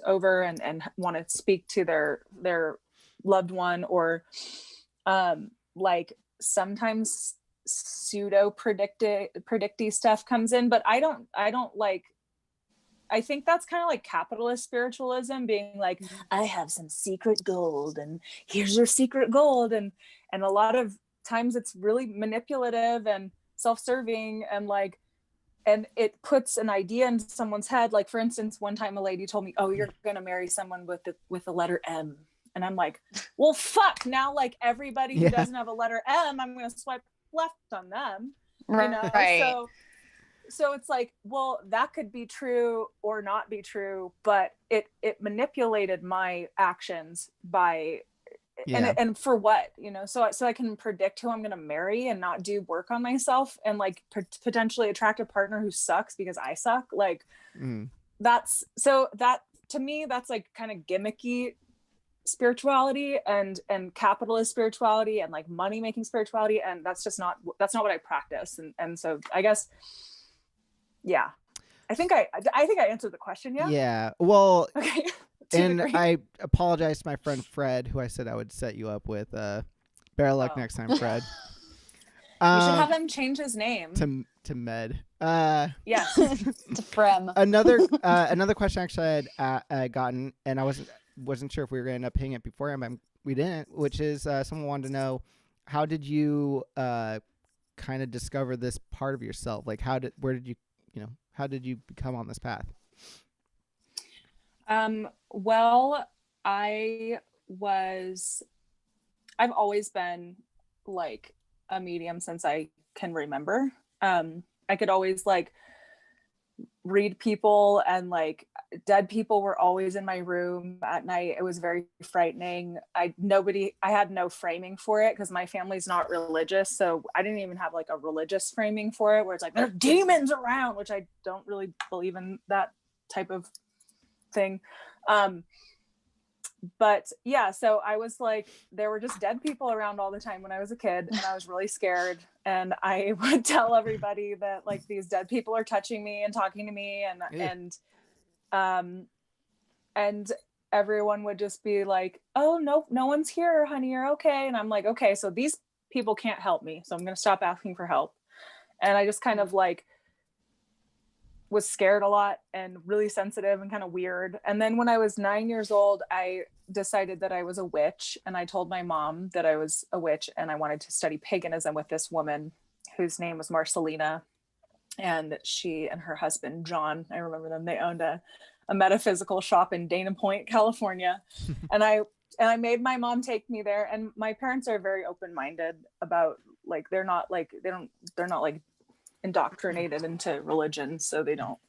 over and want to speak to their loved one, or like sometimes pseudo predicty stuff comes in, but I don't like, I think that's kind of like capitalist spiritualism, being like, I have some secret gold and here's your secret gold. And a lot of times it's really manipulative and self-serving, and like, and it puts an idea in someone's head. Like, for instance, one time a lady told me, oh, you're going to marry someone with the letter M. And I'm like, well, fuck, now like everybody who doesn't have a letter M, I'm going to swipe left on them. Right. You know? Right. So it's like, well, that could be true or not be true, but it manipulated my actions by, and for what, you know, so I can predict who I'm going to marry and not do work on myself, and like potentially attract a partner who sucks because I suck. Like that's, so that to me, that's like kind of gimmicky spirituality and capitalist spirituality and like money making spirituality. And that's not what I practice. And so I guess, yeah, I think I answered the question. Yeah. Well, okay. And I apologize to my friend Fred, who I said I would set you up with. Better luck next time, Fred. You should have him change his name to Med. Yes. To Frem. Another question actually I had gotten, and I wasn't sure if we were going to end up hitting it beforehand, but we didn't. Which is someone wanted to know, how did you kind of discover this part of yourself? Like, how did you become on this path? Well, I've always been like a medium since I can remember. I could always like read people, and like dead people were always in my room at night. It was very frightening. I had no framing for it because my family's not religious. So I didn't even have like a religious framing for it, where it's like, there's demons around, which I don't really believe in that type of thing. But yeah, so I was like, there were just dead people around all the time when I was a kid, and I was really scared, and I would tell everybody that like these dead people are touching me and talking to me, and everyone would just be like, oh no one's here, honey, you're okay. And I'm like, okay, so these people can't help me, so I'm gonna stop asking for help. And I just kind of like was scared a lot and really sensitive and kind of weird. And then when I was 9 years old, I decided that I was a witch, and I told my mom that I was a witch and I wanted to study paganism with this woman whose name was Marcelina. And she and her husband, John, I remember them, they owned a metaphysical shop in Dana Point, California. And I made my mom take me there. And my parents are very open-minded about, like, they're not indoctrinated into religion, so they don't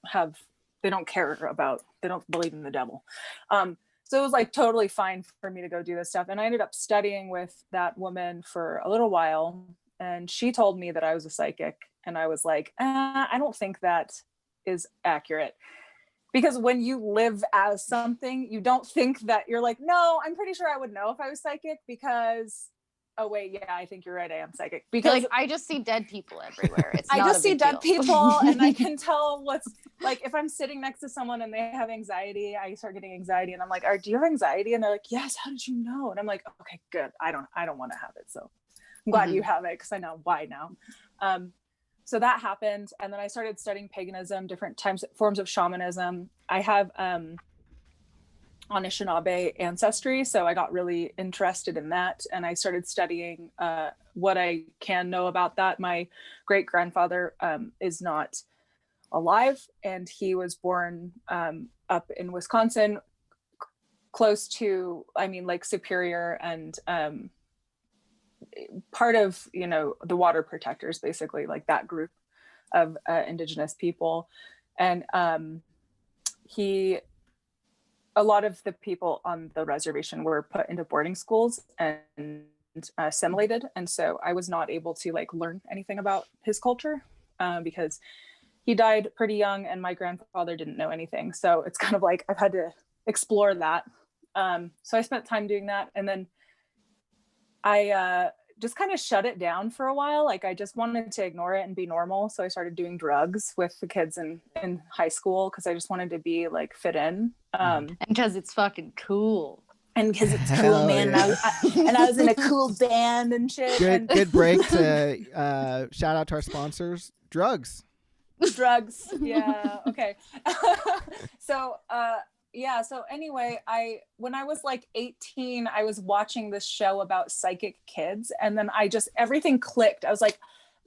believe in the devil. So it was like totally fine for me to go do this stuff. And I ended up studying with that woman for a little while, and she told me that I was a psychic, and I was like, I don't think that is accurate, because when you live as something, you don't think that, you're like, no, I'm pretty sure I would know if I was psychic, because oh wait, yeah, I think you're right, I am psychic. Because like, I just see dead people everywhere. It's I not just a see big dead deal. people, and I can tell what's like, if I'm sitting next to someone and they have anxiety, I start getting anxiety, and I'm like, do you have anxiety? And they're like, yes. How did you know? And I'm like, okay, good. I don't want to have it, so I'm glad you have it, because I know why now. So that happened, and then I started studying paganism, different forms of shamanism. I have Anishinaabe ancestry, so I got really interested in that, and I started studying what I can know about that. My great grandfather is not alive, and he was born up in Wisconsin, close to, Lake Superior, and part of, the water protectors, basically, like that group of indigenous people. And a lot of the people on the reservation were put into boarding schools and assimilated. And so I was not able to learn anything about his culture because he died pretty young, and my grandfather didn't know anything. So it's kind of like I've had to explore that. So I spent time doing that. And then I just kind of shut it down for a while. Like I just wanted to ignore it and be normal. So I started doing drugs with the kids in high school because I just wanted to be like fit in. And because it's fucking cool. And because it's Hell cool, man. yeah. And I was in a cool band and shit. Good break to shout out to our sponsors. Drugs. Yeah. Okay. So yeah, so anyway, when I was like 18, I was watching this show about psychic kids, and then everything clicked. I was like,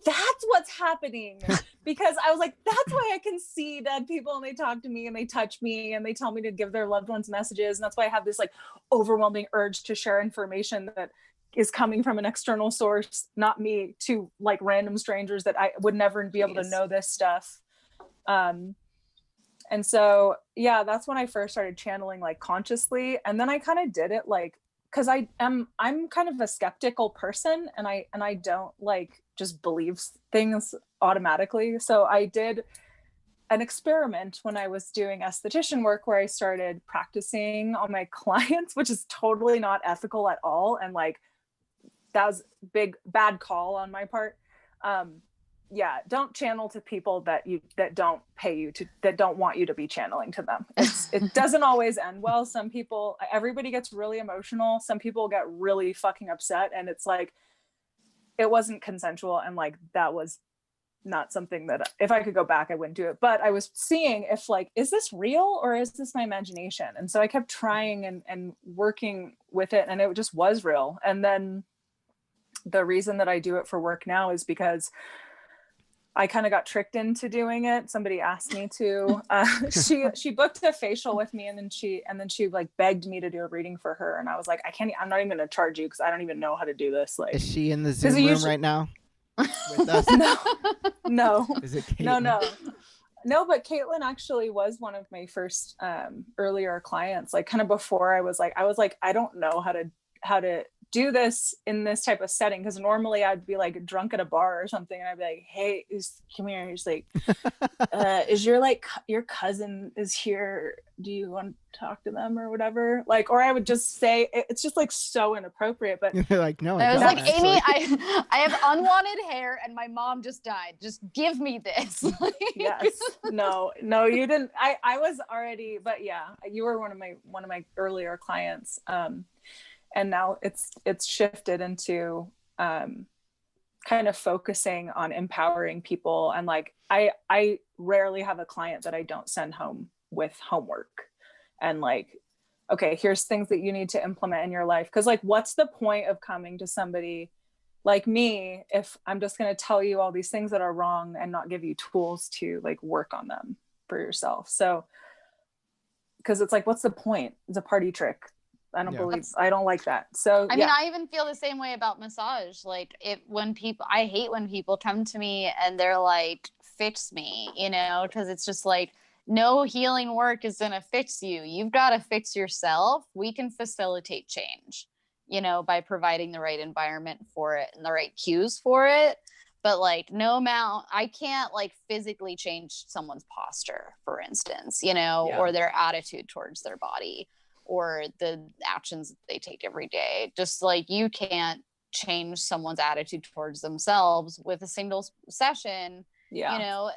that's what's happening. Because I was like, that's why I can see dead people and they talk to me and they touch me and they tell me to give their loved ones messages. And that's why I have this like overwhelming urge to share information that is coming from an external source, not me, to like random strangers that I would never be able to know this stuff. And so, yeah, that's when I first started channeling like consciously. And then I kind of did it like, cause I'm kind of a skeptical person, and I don't like just believe things automatically. So I did an experiment when I was doing esthetician work where I started practicing on my clients, which is totally not ethical at all. And like, that was bad call on my part. Yeah, don't channel to people that don't pay you that don't want you to be channeling to them. It doesn't always end well. Some people, everybody gets really emotional. Some people get really fucking upset, and it's like, it wasn't consensual, and like that was not something that if I could go back, I wouldn't do it. But I was seeing if like, is this real or is this my imagination? And so I kept trying and working with it, and it just was real. And then the reason that I do it for work now is because I kind of got tricked into doing it. Somebody asked me to. She booked a facial with me, and then she like begged me to do a reading for her. And I was like, I'm not even going to charge you because I don't even know how to do this. Like, is she in the Zoom room right now with us? No. Is it Caitlin? No, but Caitlin actually was one of my first earlier clients. Like kind of before I was like, I don't know how to do this in this type of setting, because normally I'd be like drunk at a bar or something, and I'd be like, hey, come here. He's like, is your cousin is here, do you want to talk to them or whatever? Like, or I would just say, it's just like so inappropriate. But you're like, no, I was like, actually. Amy, I have unwanted hair and my mom just died, just give me this. Yes. No, you didn't. I was already, but yeah, you were one of my earlier clients. And now it's shifted into kind of focusing on empowering people. And like, I rarely have a client that I don't send home with homework and like, okay, here's things that you need to implement in your life. Cause like, what's the point of coming to somebody like me if I'm just going to tell you all these things that are wrong and not give you tools to like work on them for yourself? So, cause it's like, what's the point? It's a party trick. I don't like that. So I mean, I even feel the same way about massage. Like I hate when people come to me and they're like, fix me, because it's just like, no healing work is going to fix you. You've got to fix yourself. We can facilitate change, by providing the right environment for it and the right cues for it. But like I can't like physically change someone's posture, for instance, or their attitude towards their body, or the actions they take every day. Just like you can't change someone's attitude towards themselves with a single session.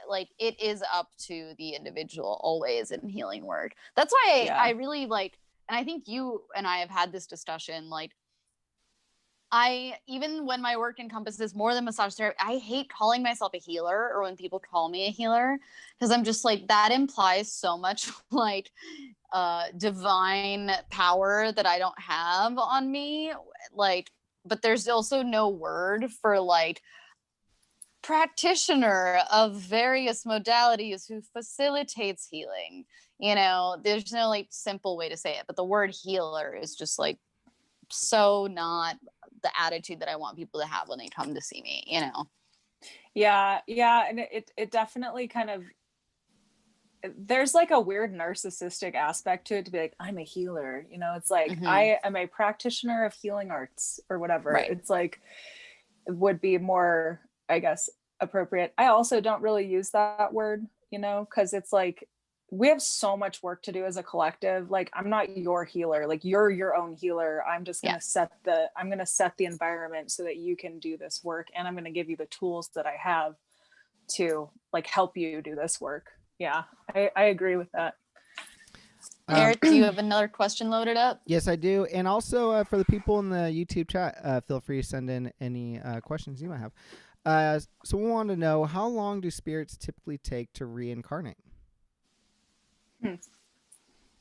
Like it is up to the individual always in healing work. That's why I really like, and I think you and I have had this discussion, like even when my work encompasses more than massage therapy, I hate calling myself a healer or when people call me a healer, because I'm just like, that implies so much like divine power that I don't have on me. Like, but there's also no word for like practitioner of various modalities who facilitates healing. There's no like simple way to say it, but the word healer is just like so not the attitude that I want people to have when they come to see me, Yeah. And it definitely kind of, there's like a weird narcissistic aspect to it, to be like, I'm a healer, it's like, I am a practitioner of healing arts or whatever. Right. It's like, it would be more, I guess, appropriate. I also don't really use that word, because it's like, we have so much work to do as a collective. Like, I'm not your healer, like you're your own healer. I'm just going to set the environment so that you can do this work. And I'm going to give you the tools that I have to like help you do this work. Yeah, I agree with that. Eric, do you have another question loaded up? Yes, I do. And also for the people in the YouTube chat, feel free to send in any questions you might have. So we want to know, how long do spirits typically take to reincarnate?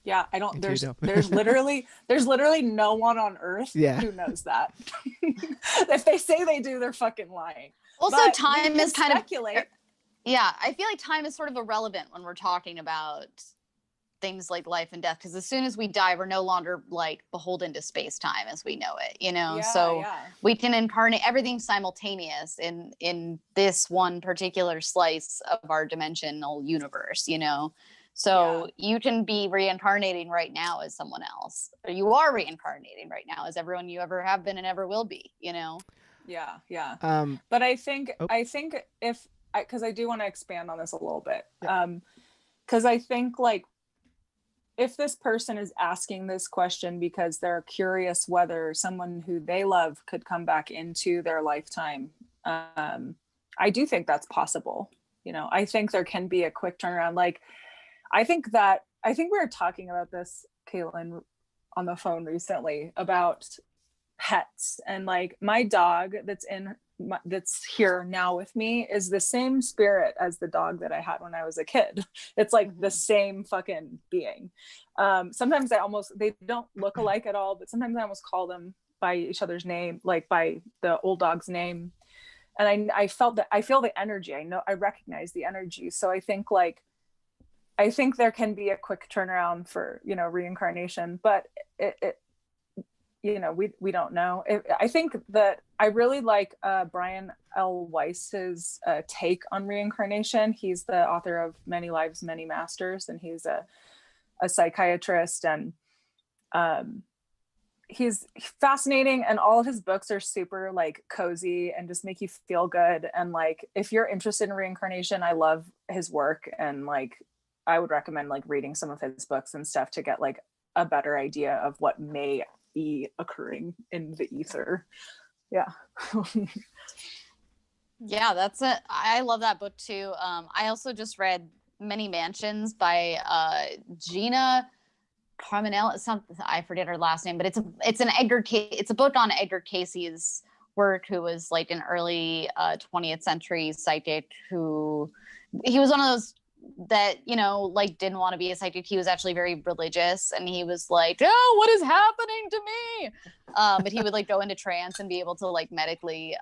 Yeah, I don't. There's literally no one on earth who knows that. If they say they do, they're fucking lying. Also, but time is kind of. Yeah, I feel like time is sort of irrelevant when we're talking about things like life and death, because as soon as we die, we're no longer like beholden to space-time as we know it, you know. We can incarnate everything simultaneous in this one particular slice of our dimensional universe, you know. So you can be reincarnating right now as someone else, or you are reincarnating right now as everyone you ever have been and ever will be, you know. But I think if because I do want to expand on this a little bit, because I think like if this person is asking this question because they're curious whether someone who they love could come back into their lifetime, I do think that's possible. You know, I think there can be a quick turnaround. Like, I think we were talking about this, Caitlin, on the phone recently about pets, and like my dog that's here now with me is the same spirit as the dog that I had when I was a kid. It's like the same fucking being. Sometimes they don't look alike at all, but sometimes I almost call them by each other's name, like by the old dog's name. And I feel the energy. I recognize the energy. So I think there can be a quick turnaround for, you know, reincarnation, but it you know, we don't know. I think that I really like Brian L. Weiss's take on reincarnation. He's the author of Many Lives, Many Masters, and he's a psychiatrist, and he's fascinating, and all of his books are super like cozy and just make you feel good. And like, if you're interested in reincarnation, I love his work, and like I would recommend like reading some of his books and stuff to get like a better idea of what may be occurring in the ether. That's it. I love that book too. I also just read Many Mansions by Gina Carminell. I forget her last name, but it's a book on Edgar Casey's work, who was like an early 20th century psychic who he was one of those that, you know, like didn't want to be a psychic. He was actually very religious, and he was like, oh, what is happening to me? But he would like go into trance and be able to like medically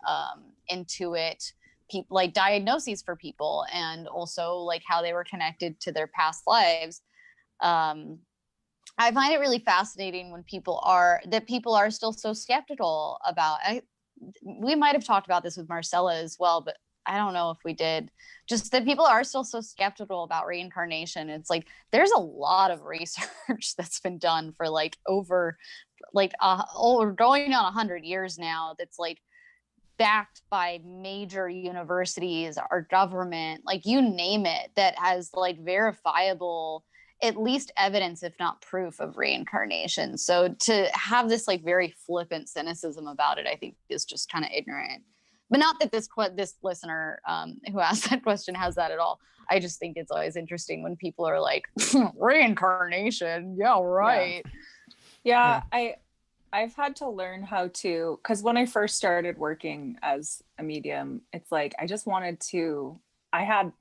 intuit people, like diagnoses for people, and also like how they were connected to their past lives. I find it really fascinating when people are still so skeptical about. We might have talked about this with Marcella as well, but I don't know if we did. Just that people are still so skeptical about reincarnation. It's like there's a lot of research that's been done for like over like going on 100 years now, that's like backed by major universities, our government, like you name it, that has like verifiable at least evidence, if not proof, of reincarnation. So to have this like very flippant cynicism about it, I think is just kind of ignorant. But not that this listener who asked that question has that at all. I just think it's always interesting when people are like, reincarnation, yeah, right. Yeah, I've had to learn how to, because when I first started working as a medium, it's like I had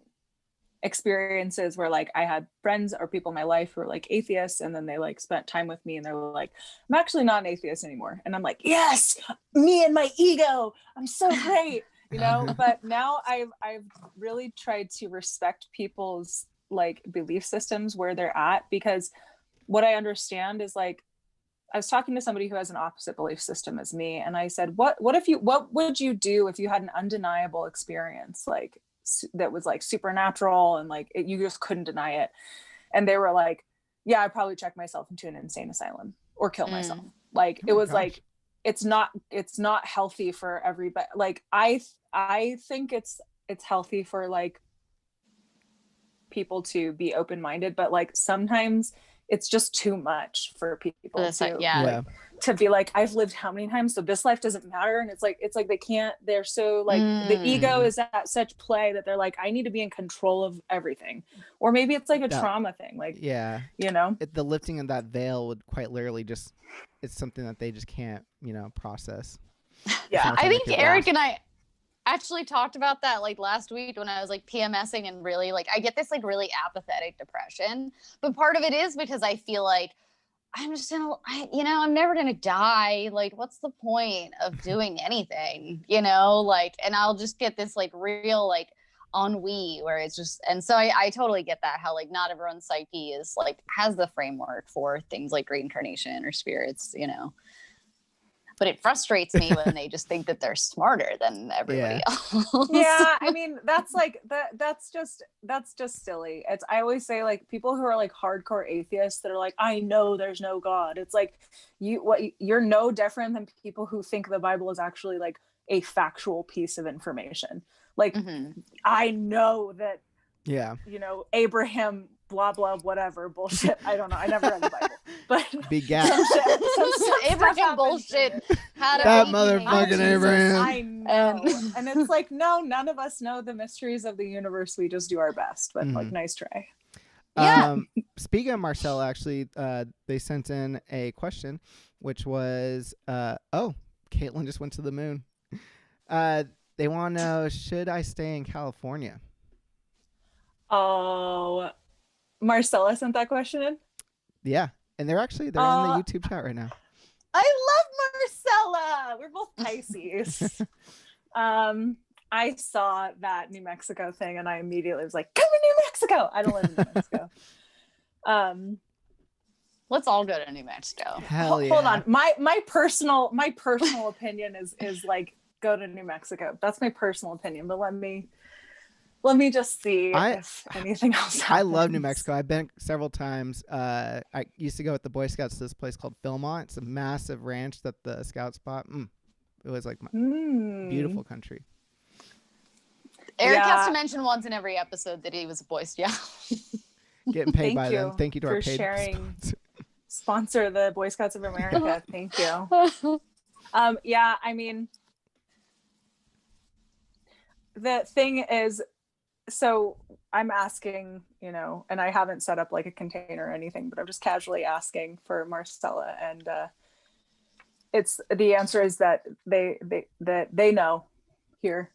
experiences where like I had friends or people in my life who were like atheists, and then they like spent time with me and they were like, I'm actually not an atheist anymore, and I'm like, yes, me and my ego, I'm so great, you know. But now I've really tried to respect people's like belief systems where they're at, because what I understand is like, I was talking to somebody who has an opposite belief system as me, and I said, what would you do if you had an undeniable experience like that was like supernatural and like you just couldn't deny it? And they were like, yeah, I'd probably check myself into an insane asylum or kill myself. Like it was like, it's not healthy for everybody. Like I think it's healthy for like people to be open-minded, but like sometimes it's just too much for people to be like, I've lived how many times, so this life doesn't matter. And it's like they can't, they're so like the ego is at such play that they're like, I need to be in control of everything. Or maybe it's like a trauma thing, like, the lifting of that veil would quite literally just, it's something that they just can't process. I think Eric and I actually talked about that like last week when I was like PMSing, and really like I get this like really apathetic depression, but part of it is because I feel like I'm never gonna die, like what's the point of doing anything, like, and I'll just get this like real like ennui where it's just, and so I totally get that, how like not everyone's psyche is like has the framework for things like reincarnation or spirits, but it frustrates me when they just think that they're smarter than everybody else. Yeah, I mean, that's like that's just silly. I always say, like, people who are like hardcore atheists that are like, I know there's no God. It's like you're no different than people who think the Bible is actually like a factual piece of information. Like, I know that Abraham blah blah whatever bullshit. I don't know. I never read the Bible, but begat some Abraham bullshit. That motherfucking Abraham. I know, and it's like, no, none of us know the mysteries of the universe. We just do our best. But like, nice try. Yeah. Speaking of Marcella, actually, they sent in a question, which was, Caitlin just went to the moon. They want to know, should I stay in California? Oh, Marcella sent that question in? Yeah. And they're in the YouTube chat right now. I love Marcella. We're both Pisces. I saw that New Mexico thing and I immediately was like, come to New Mexico. I don't live in New Mexico. Let's all go to New Mexico. Hell yeah. Hold on. My personal opinion is like, go to New Mexico. That's my personal opinion, but let me just see if anything else happens. I love New Mexico. I've been several times. I used to go with the Boy Scouts to this place called Philmont. It's a massive ranch that the Scouts bought. It was like beautiful country. Eric has to mention once in every episode that he was a Boy Scout. Getting paid by them. Thank you to our paid sharing. Sponsor the Boy Scouts of America. Thank you. Yeah, I mean, the thing is, so I'm asking, and I haven't set up like a container or anything, but I'm just casually asking for Marcella, and the answer is that they know here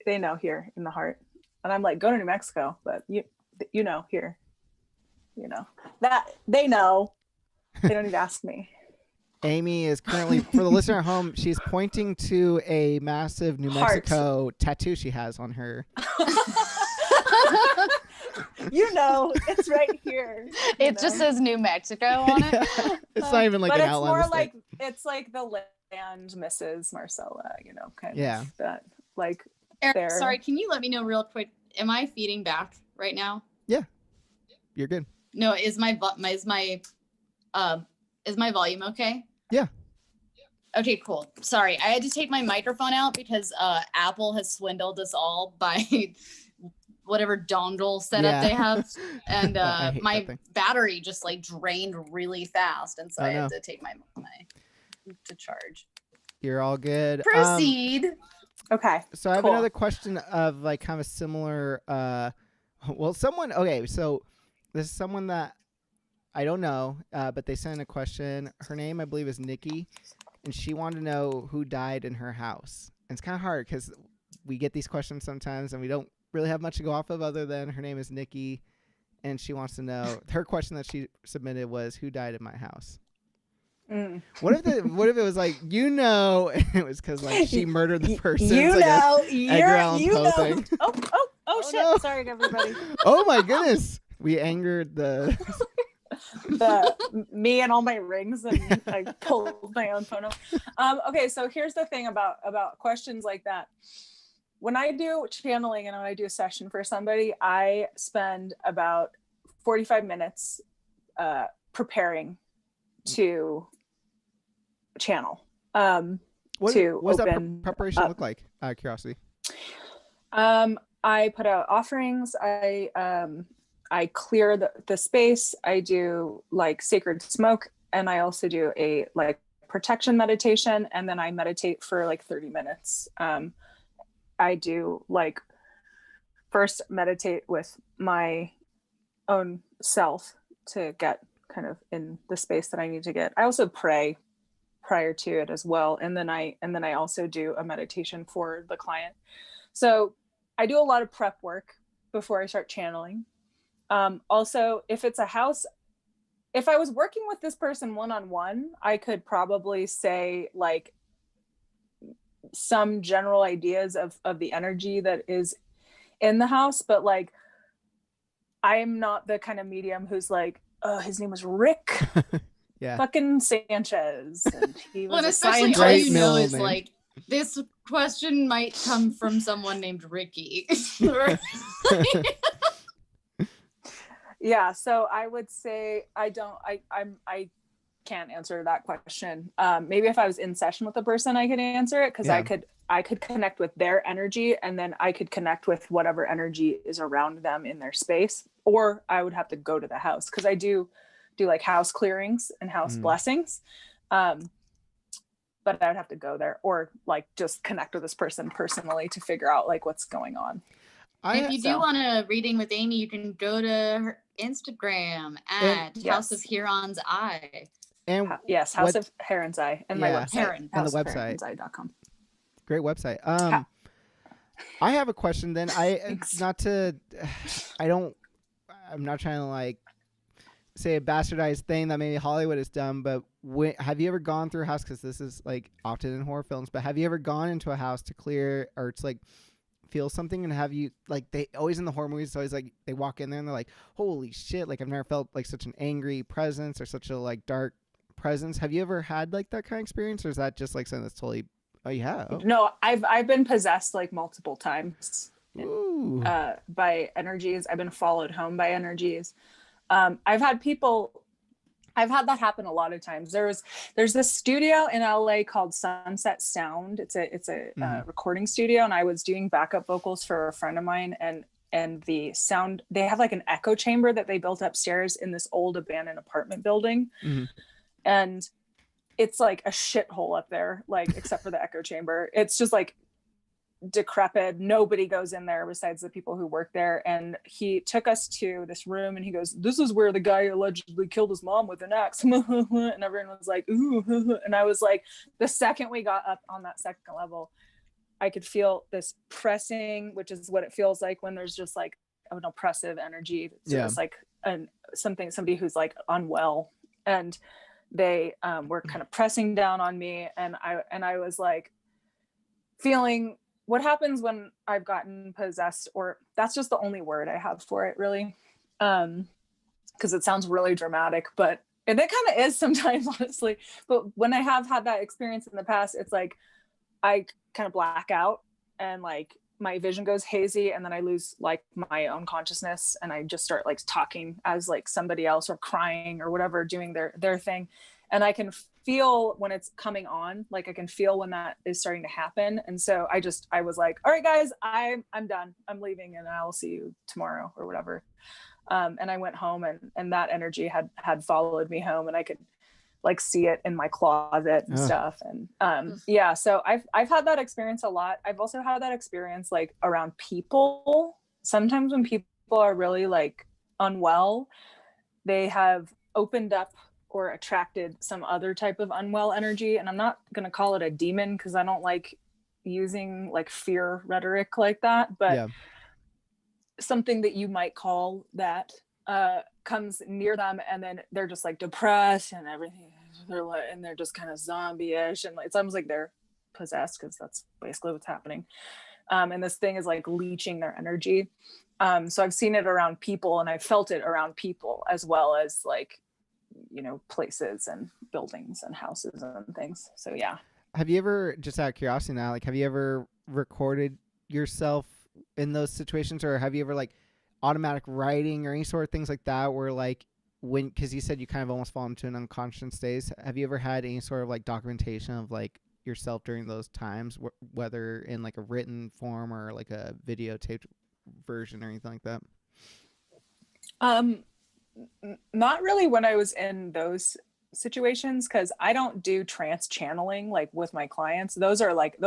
in the heart, and I'm like, go to New Mexico, but here, that they know. They don't need to ask me. Amy is currently, for the listener at home, she's pointing to a massive New Mexico tattoo she has on her. It's right here. It just says New Mexico on it. It's not even like an outline. But it's more like, it's like the land Mrs. Marcella, kind of that. Like, Eric, sorry, can you let me know real quick? Am I feeding back right now? Yeah, you're good. No, is my volume okay? Yeah. Okay, cool. Sorry, I had to take my microphone out because Apple has swindled us all by whatever dongle setup they have, and my battery just like drained really fast, and so I had to take my to charge. You're all good. Proceed. Okay. So I have another question of like kind of a similar. So this is someone that I don't know, but they sent in a question. Her name, I believe, is Nikki, and she wanted to know who died in her house. And it's kind of hard because we get these questions sometimes, and we don't really have much to go off of other than her name is Nikki, and she wants to know. Her question that she submitted was, "Who died in my house?" What if it was like, it was because like she murdered the person? Edgar Allan Poe thing. Oh shit! No. Sorry, everybody. Oh my goodness, we angered me and all my rings, and I pulled my own phone up. Okay, so here's the thing about questions like that. When I do channeling and when I do a session for somebody, I spend about 45 minutes preparing to channel. What does that preparation look like? Out of curiosity. I put out offerings. I clear the space. I do like sacred smoke, and I also do a like protection meditation, and then I meditate for like 30 minutes. I do like first meditate with my own self to get kind of in the space that I need to get. I also pray prior to it as well, and then I also do a meditation for the client. So I do a lot of prep work before I start channeling. Also, if it's a house, if I was working with this person one-on-one, I could probably say like some general ideas of the energy that is in the house, but like I am not the kind of medium who's like, oh, his name was Rick yeah, fucking Sanchez, and he was a especially scientist. all you know is like, this question might come from someone named Ricky. Yeah, so I would say I can't answer that question. Maybe if I was in session with a person, I could answer it, because I could connect with their energy, and then I could connect with whatever energy is around them in their space, or I would have to go to the house, because I do like house clearings and house blessings. But I would have to go there, or like just connect with this person personally to figure out like what's going on. If you do want a reading with Amy, you can go to her Instagram at House of Huron's Eye. And yes, House of Heron's Eye, and my website, Heron, and the website, houseofheronseye.com. Great website. I have a question then. I'm not trying to like say a bastardized thing that maybe Hollywood has done, but have you ever gone through a house, because this is like often in horror films, but have you ever gone into a house to clear or to like feel something, and have you like, they always in the horror movies, it's always like they walk in there and they're like, holy shit, like I've never felt like such an angry presence or such a like dark presence. Have you ever had like that kind of experience, or is that just like something that's totally No, I've been possessed like multiple times by energies. I've been followed home by energies. I've had that happen a lot of times. There's this studio in LA called Sunset Sound. It's a recording studio, and I was doing backup vocals for a friend of mine, and the sound, they have like an echo chamber that they built upstairs in this old abandoned apartment building. And it's like a shithole up there, like except for the echo chamber. It's just like decrepit. Nobody goes in there besides the people who work there. And he took us to this room, and he goes, this is where the guy allegedly killed his mom with an axe. And everyone was like, ooh. And I was like, the second we got up on that second level, I could feel this pressing, which is what it feels like when there's just like an oppressive energy. So it's like somebody who's like unwell, and they were kind of pressing down on me, and I was like feeling what happens when I've gotten possessed, or that's just the only word I have for it, really, because it sounds really dramatic, but it kind of is sometimes, honestly. But when I have had that experience in the past, it's like I kind of black out, and like my vision goes hazy, and then I lose like my own consciousness, and I just start like talking as like somebody else, or crying or whatever, doing their thing. And I can feel when it's coming on, like I can feel when that is starting to happen. And so I was like, all right, guys, I'm done. I'm leaving, and I'll see you tomorrow or whatever. And I went home, and that energy had followed me home, and I could like see it in my closet and stuff. And so I've had that experience a lot. I've also had that experience like around people. Sometimes when people are really like unwell, they have opened up or attracted some other type of unwell energy. And I'm not going to call it a demon, because I don't like using like fear rhetoric like that, but something that you might call that comes near them, and then they're just like depressed and everything. They're just kind of zombie-ish, and it's almost like they're possessed, because that's basically what's happening. And this thing is like leeching their energy. So I've seen it around people, and I've felt it around people, as well as like, you know, places and buildings and houses and things. So yeah. Have you ever, just out of curiosity now, like have you ever recorded yourself in those situations, or have you ever like automatic writing or any sort of things like that, where like because you said you kind of almost fall into an unconscious state, have you ever had any sort of like documentation of like yourself during those times, whether in like a written form or like a videotaped version or anything like that? Not really when I was in those situations, because I don't do trance channeling like with my clients. Those were like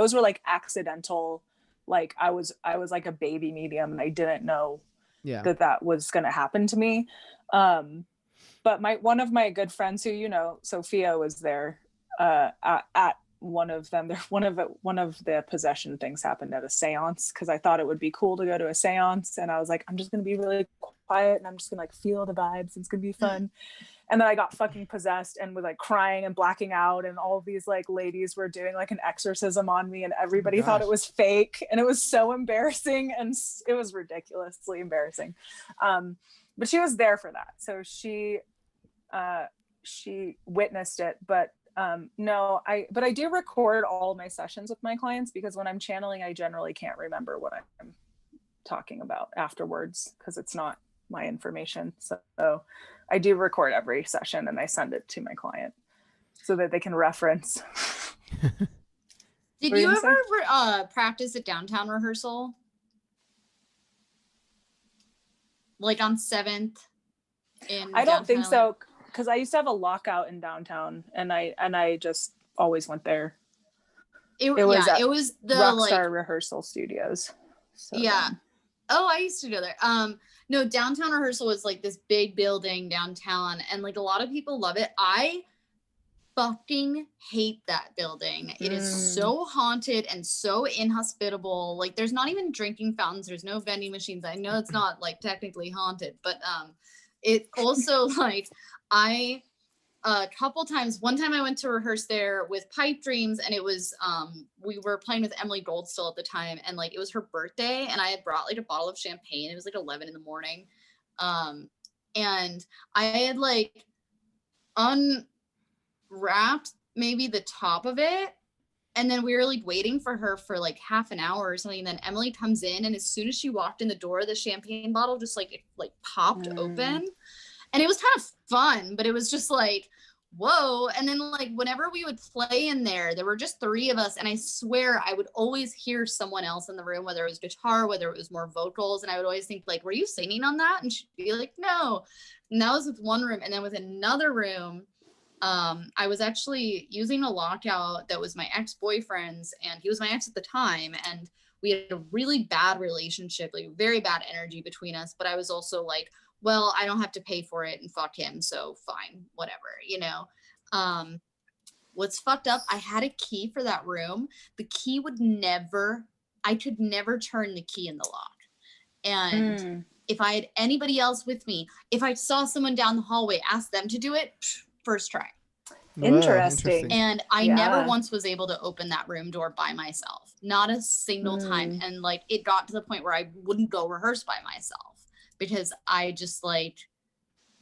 accidental, like I was like a baby medium and I didn't know that was going to happen to me. But one of my good friends, who, Sophia, was there at one of them. One of the possession things happened at a seance, because I thought it would be cool to go to a seance, and I was like, I'm just gonna be really quiet and I'm just gonna like feel the vibes. It's gonna be fun. And then I got fucking possessed and was like crying and blacking out, and all of these like ladies were doing like an exorcism on me, and everybody thought it was fake, and it was so embarrassing, and it was ridiculously embarrassing. But she was there for that, so she witnessed it. But I do record all my sessions with my clients, because when I'm channeling, I generally can't remember what I'm talking about afterwards, because it's not my information. So I do record every session and I send it to my client so that they can reference. Did you ever practice at downtown rehearsal? Like on 7th? I don't think so, because I used to have a lockout in downtown, and I just always went there. It was the Rockstar Rehearsal Studios. So yeah. Oh, I used to go there. No, downtown rehearsal was like this big building downtown, and like a lot of people love it. I fucking hate that building. It is so haunted and so inhospitable. Like there's not even drinking fountains. There's no vending machines. I know it's not like technically haunted, but it also like a couple times, one time I went to rehearse there with Pipe Dreams, and it was we were playing with Emily Goldstill at the time, and like it was her birthday, and I had brought like a bottle of champagne. It was like 11 in the morning, and I had like unwrapped maybe the top of it, and then we were like waiting for her for like half an hour or something, and then Emily comes in, and as soon as she walked in the door, the champagne bottle just like popped open. And it was kind of fun, but it was just like, whoa. And then like whenever we would play in there were just 3 of us. And I swear I would always hear someone else in the room, whether it was guitar, whether it was more vocals. And I would always think like, were you singing on that? And she'd be like, no. And that was with one room. And then with another room, I was actually using a lockout that was my ex-boyfriend's, and he was my ex at the time. And we had a really bad relationship, like very bad energy between us. But I was also like, well, I don't have to pay for it and fuck him, so fine, whatever, What's fucked up, I had a key for that room. The key I could never turn the key in the lock. And if I had anybody else with me, if I saw someone down the hallway, ask them to do it, first try. Interesting. And I never once was able to open that room door by myself. Not a single time. And like, it got to the point where I wouldn't go rehearse by myself, because I just like,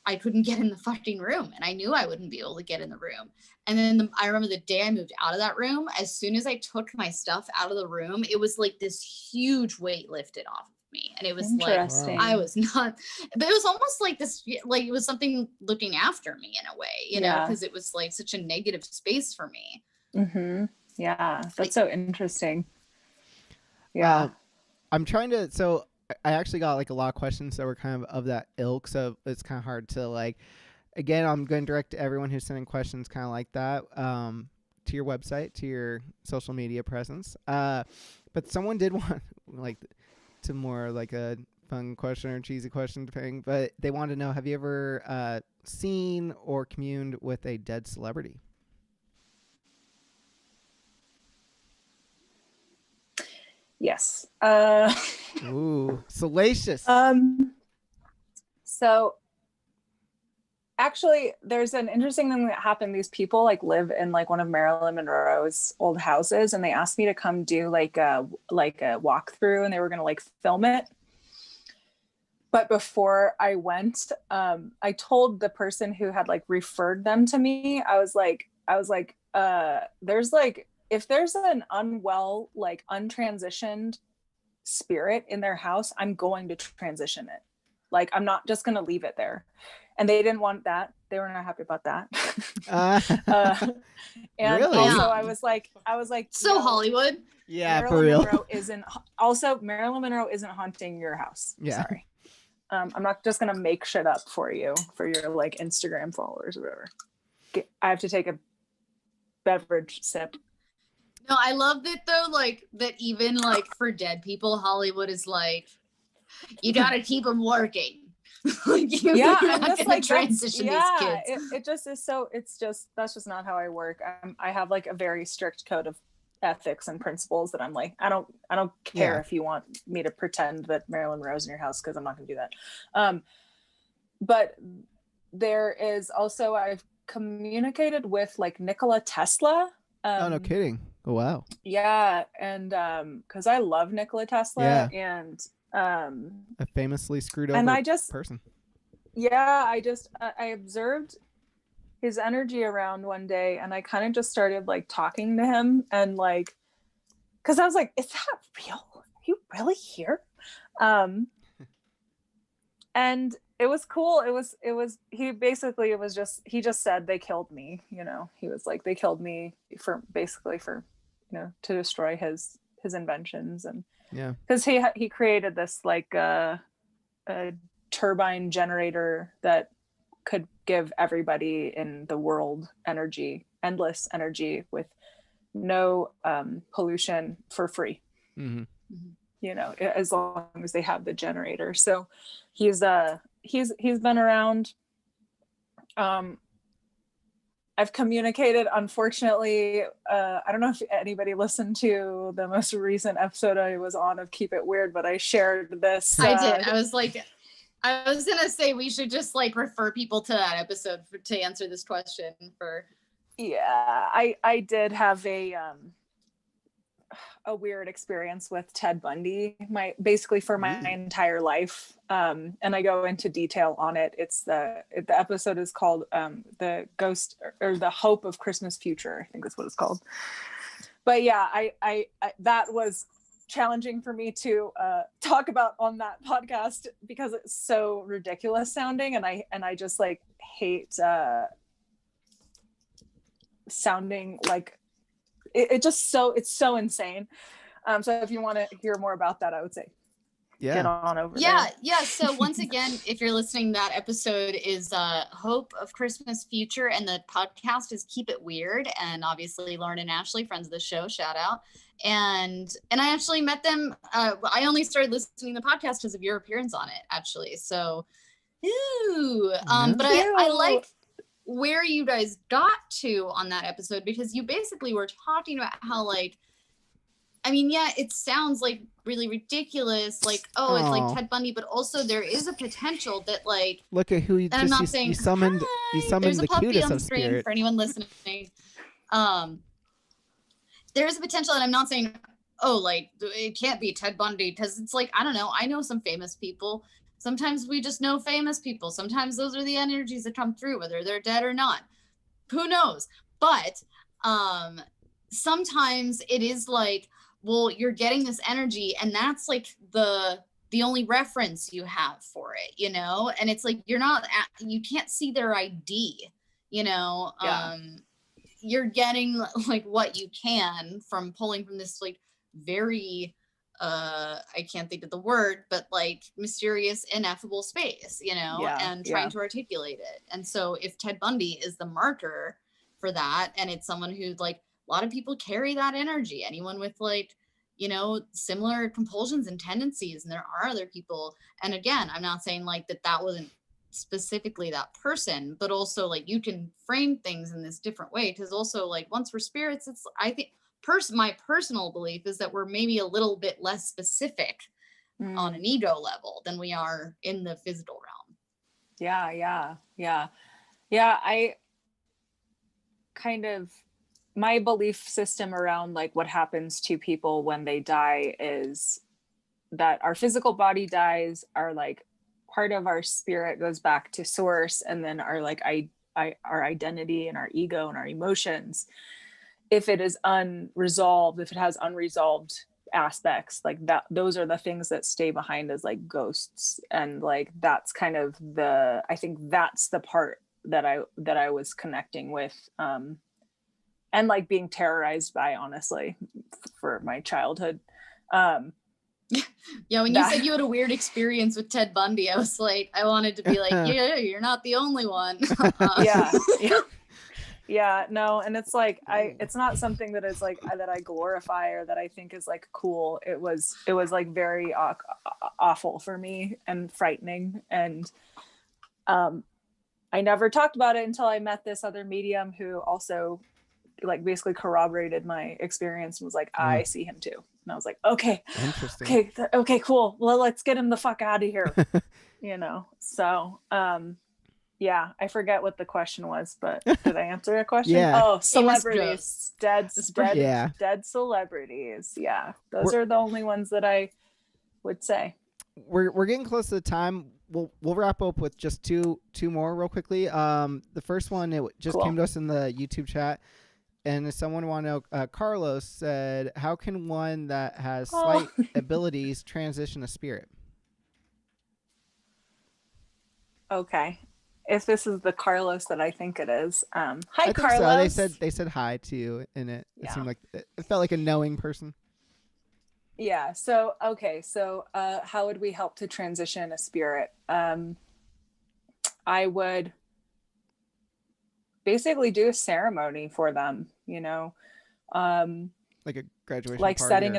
I couldn't get in the fucking room, and I knew I wouldn't be able to get in the room. And then I remember the day I moved out of that room, as soon as I took my stuff out of the room, it was like this huge weight lifted off of me. And it was like, I was not, but it was almost like this, like it was something looking after me in a way, because it was like such a negative space for me. Yeah, that's so interesting. Yeah. I'm trying to, so I actually got like a lot of questions that were kind of that ilk, so it's kind of hard to like, again, I'm going to direct everyone who's sending questions kind of like that to your website, to your social media presence. But someone did want like to more like a fun question or cheesy question depending, but they wanted to know, have you ever seen or communed with a dead celebrity? Yes. Ooh, salacious. So actually there's an interesting thing that happened. These people like live in like one of Marilyn Monroe's old houses, and they asked me to come do like a walkthrough, and they were going to like film it. But before I went, I told the person who had like referred them to me, I was like, there's like, if there's an unwell, like untransitioned spirit in their house, I'm going to transition it. Like, I'm not just going to leave it there. and they didn't want that. They were not happy about that. And really? also I was like, So Hollywood. Yeah, Marilyn for real. Marilyn Monroe isn't haunting your house. Yeah. Sorry. I'm not just gonna make shit up for you for your like Instagram followers or whatever. I have to take a beverage sip. No, I love that though, like that even like for dead people, Hollywood is like, you gotta keep them working. Like, you're I'm not just gonna like transition these kids. It just is so. That's just not how I work. I have like a very strict code of ethics and principles that I'm like, I don't care if you want me to pretend that Marilyn Monroe's in your house, because I'm not gonna do that. But there is also, I've communicated with like Nikola Tesla. Oh, no kidding. Oh, wow. Yeah, and because I love Nikola Tesla, and a famously screwed over person. Yeah, I observed his energy around one day, and I kind of just started like talking to him, and like, because I was like, is that real? Are you really here? And it was cool. He just said they killed me, you know. He was like, they killed me for you know, to destroy his inventions. And because he created this like a turbine generator that could give everybody in the world energy, endless energy, with no pollution, for free. Mm-hmm. You know, as long as they have the generator. So he's been around. I've communicated, unfortunately, I don't know if anybody listened to the most recent episode I was on of Keep It Weird, but I shared this. I did. I was gonna say we should just like refer people to that episode to answer this question for. Yeah, I did have a weird experience with Ted Bundy, my entire life. And I go into detail on it. The episode is called The Ghost or The Hope of Christmas Future, I think that's what it's called. But yeah, I that was challenging for me to talk about on that podcast, because it's so ridiculous sounding, and I just like hate sounding like it's so insane. So if you want to hear more about that, I would say get on over there. So once again, if you're listening, that episode is Hope of Christmas Future, and the podcast is Keep It Weird. And obviously Lauren and Ashley, friends of the show, shout out. And I actually met them. I only started listening to the podcast because of your appearance on it, actually. So but I like where you guys got to on that episode, because you basically were talking about how, like, I mean, yeah, it sounds like really ridiculous, like, oh, it's like Ted Bundy, but also there is a potential that, like, look at who you just, I'm not saying, you summoned the cutest of spirit. For anyone listening. There is a potential, and I'm not saying, oh, like, it can't be Ted Bundy, because it's like, I don't know, I know some famous people. Sometimes we just know famous people. Sometimes those are the energies that come through, whether they're dead or not. Who knows? But sometimes it is like, well, you're getting this energy, and that's like the only reference you have for it, you know? And it's like, you can't see their ID, you know? You're getting like what you can from pulling from this like very I can't think of the word, but like mysterious, ineffable space, you know, and trying to articulate it. And so if Ted Bundy is the marker for that, and it's someone who, like, a lot of people carry that energy, anyone with, like, you know, similar compulsions and tendencies, and there are other people. And again, I'm not saying like that wasn't specifically that person, but also like you can frame things in this different way, because also like once we're spirits, it's, I think, my personal belief is that we're maybe a little bit less specific on an ego level than we are in the physical realm. I kind of, my belief system around like what happens to people when they die is that our physical body dies, our like part of our spirit goes back to source, and then our like our identity and our ego and our emotions, if it is unresolved, if it has unresolved aspects, like that, those are the things that stay behind as like ghosts. And like that's kind of I think that's the part that I was connecting with, and like being terrorized by, honestly, for my childhood. Yeah, when you said you had a weird experience with Ted Bundy, I was like, I wanted to be like, yeah, you're not the only one. Yeah, no, and it's like it's not something that is like that I glorify or that I think is like cool. It was like very awful for me and frightening, and I never talked about it until I met this other medium who also like basically corroborated my experience and was like, I see him too. And I was like, okay, interesting. Okay, cool. Well, let's get him the fuck out of here. You know? So, yeah, I forget what the question was, but did I answer a question? Yeah. Oh, celebrities, dead celebrities. Yeah, those are the only ones that I would say. We're getting close to the time. We'll wrap up with just two more real quickly. The first one, it just came to us in the YouTube chat. And if someone want to know, Carlos said, how can one that has slight abilities transition a spirit? Okay. If this is the Carlos that I think it is. Hi, Carlos. So. They said hi to you in it. It seemed like it felt like a knowing person. Yeah. So, okay. So, how would we help to transition a spirit? I would basically do a ceremony for them, you know, like a graduation like party, setting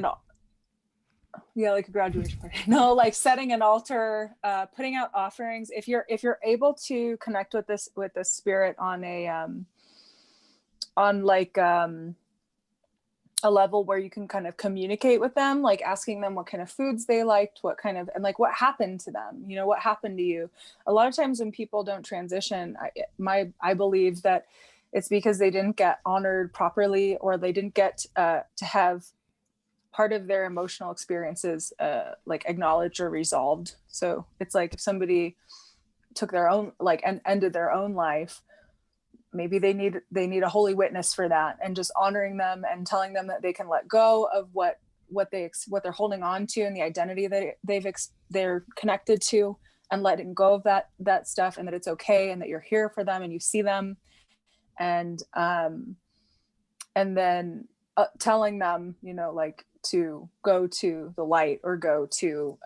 like a graduation party. No, like setting an altar, putting out offerings. If you're able to connect with this spirit on a level where you can kind of communicate with them, like asking them what kind of foods they liked, and like what happened to them, you know, what happened to you. A lot of times when people don't transition, I believe that it's because they didn't get honored properly, or they didn't get to have part of their emotional experiences like acknowledged or resolved. So it's like if somebody took their own, like, and ended their own life, maybe they need a holy witness for that, and just honoring them and telling them that they can let go of what they're holding on to and the identity that they're connected to, and letting go of that stuff, and that it's okay, and that you're here for them and you see them, and then telling them, you know, like to go to the light, or go to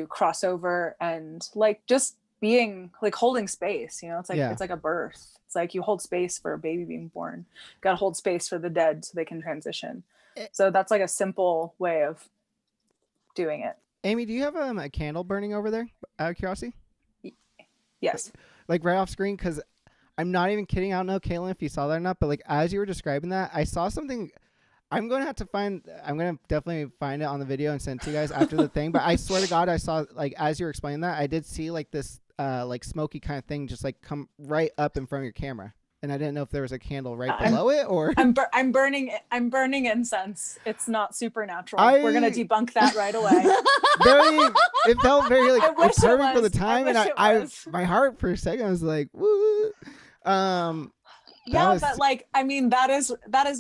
cross over, and like just being like holding space, you know. It's like it's like a birth. It's like you hold space for a baby being born. You gotta hold space for the dead so they can transition. So that's like a simple way of doing it. Amy, do you have a candle burning over there, out of curiosity? Yes. Like right off screen, because I'm not even kidding. I don't know, Caitlin, if you saw that or not, but like as you were describing that, I saw something. I'm going to definitely find it on the video and send it to you guys after the thing. But I swear to God, I saw, like, as you were explaining that, I did see like this like smoky kind of thing just like come right up in front of your camera. And I didn't know if there was a candle right below it, or I'm burning incense. It's not supernatural. We're gonna debunk that right away. It felt very like perfect for the time, and I my heart for a second was like, woo. But like, I mean, that is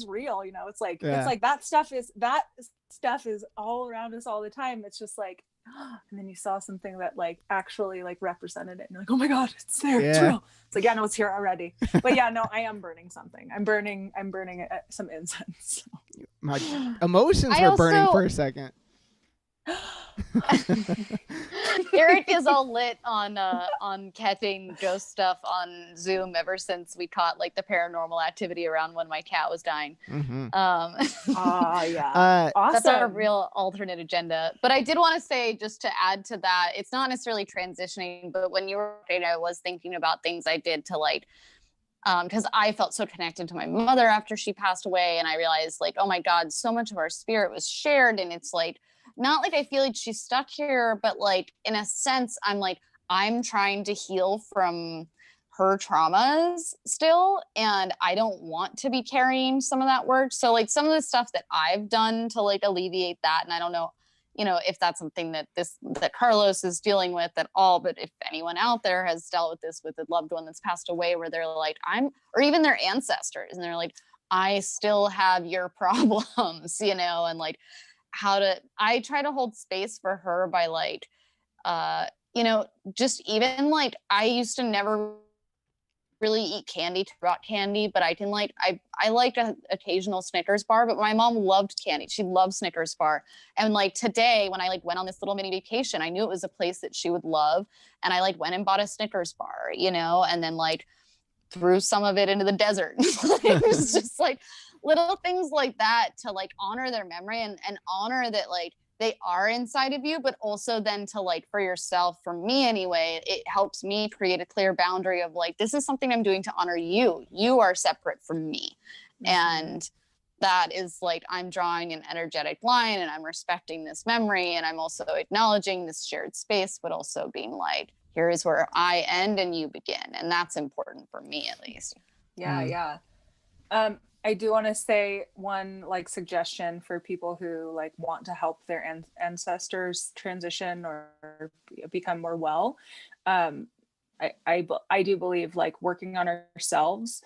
real, you know. It's like it's like that stuff is all around us all the time. It's just like, and then you saw something that like actually like represented it, and you're like, oh my God, it's there, it's real. It's like, yeah, no, it's here already. But yeah, no, I am burning something. I'm burning some incense. My emotions were burning for a second. Eric is all lit on catching ghost stuff on Zoom ever since we caught like the paranormal activity around when my cat was dying. Mm-hmm. Yeah. Awesome. That's our real alternate agenda. But I did want to say, just to add to that, it's not necessarily transitioning, but when you were, I was thinking about things I did to like, because I felt so connected to my mother after she passed away, and I realized like, oh my God, so much of our spirit was shared, and it's like, not like I feel like she's stuck here, but like in a sense, I'm trying to heal from her traumas still, and I don't want to be carrying some of that work. So like some of the stuff that I've done to like alleviate that, and I don't know, you know, if that's something that Carlos is dealing with at all, but if anyone out there has dealt with this with a loved one that's passed away, where they're like, or even their ancestors, and they're like, I still have your problems, you know, and like I try to hold space for her by like, you know, just even like I used to never really eat candy, brought candy, but I can like, I like an occasional Snickers bar, but my mom loved candy. She loved Snickers bar. And like today when I like went on this little mini vacation, I knew it was a place that she would love. And I like went and bought a Snickers bar, you know, and then like threw some of it into the desert. It was just like little things like that to like honor their memory and honor that like they are inside of you, but also then to like for yourself, for me anyway, it helps me create a clear boundary of like, this is something I'm doing to honor you. You are separate from me. Mm-hmm. And that is like, I'm drawing an energetic line and I'm respecting this memory. And I'm also acknowledging this shared space, but also being like, here is where I end and you begin. And that's important for me, at least. Yeah. Yeah. I do want to say one like suggestion for people who like want to help their ancestors transition or become more well. I do believe like working on ourselves,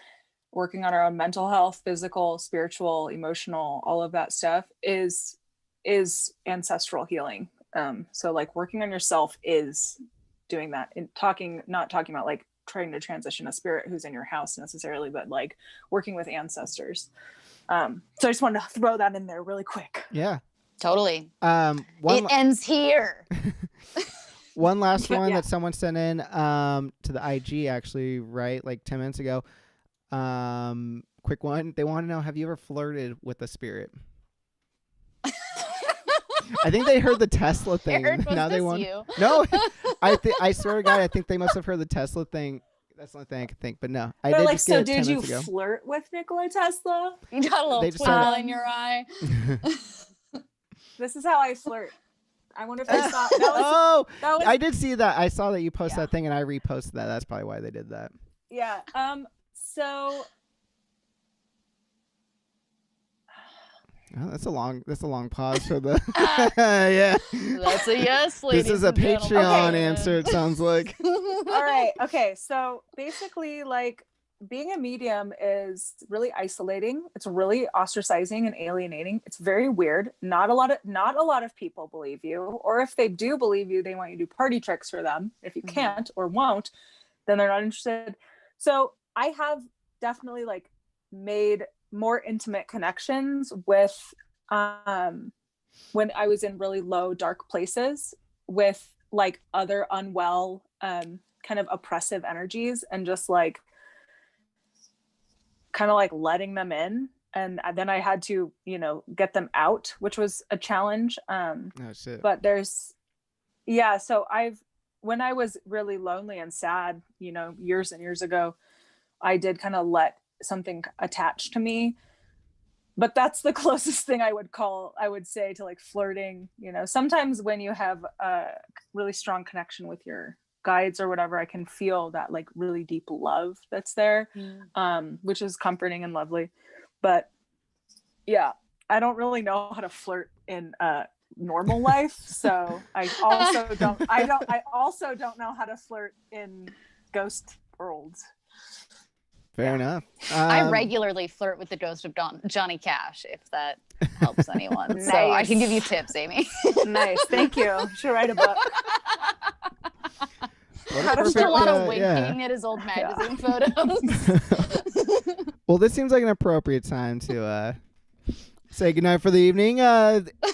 working on our own mental health, physical, spiritual, emotional, all of that stuff is ancestral healing. So like working on yourself is doing that, and not talking about like trying to transition a spirit who's in your house necessarily, but like working with ancestors. So I just wanted to throw that in there really quick. Yeah, totally. It ends here. One last one that someone sent in to the IG actually, right, like 10 minutes ago. Quick one. They want to know, have you ever flirted with a spirit? I think they heard the Tesla thing. Eric, now was they this want. You? No, I swear to God, I think they must have heard the Tesla thing. That's the only thing I can think. But no, I did. Like, just so get it did 10 you minutes ago. flirt with Nikola Tesla? You got a little twinkle in your eye. This is how I flirt. I wonder if they saw that was, I did see that. I saw that you posted that thing, and I reposted that. That's probably why they did that. Yeah. So. Oh, that's a long pause for the. Yeah. That's a yes, ladies. This is a Patreon answer. It sounds like. All right. Okay. So basically, like, being a medium is really isolating. It's really ostracizing and alienating. It's very weird. Not a lot of people believe you, or if they do believe you, they want you to do party tricks for them. If you can't or won't, then they're not interested. So I have definitely like made more intimate connections with when I was in really low, dark places with like other unwell, kind of oppressive energies, and just like kind of like letting them in. And then I had to, get them out, which was a challenge. But so when I was really lonely and sad, years and years ago, I did kind of let something attached to me. But that's the closest thing I would say to like flirting. Sometimes when you have a really strong connection with your guides or whatever, I can feel that like really deep love that's there, which is comforting and lovely. But yeah, I don't really know how to flirt in normal life, so I also don't know how to flirt in ghost worlds. Fair enough. I regularly flirt with the ghost of Johnny Cash, if that helps anyone. Nice. So I can give you tips, Amy. Nice, thank you. Should write a book. Just a lot of winking at his old magazine photos. Well, this seems like an appropriate time to say goodnight for the evening.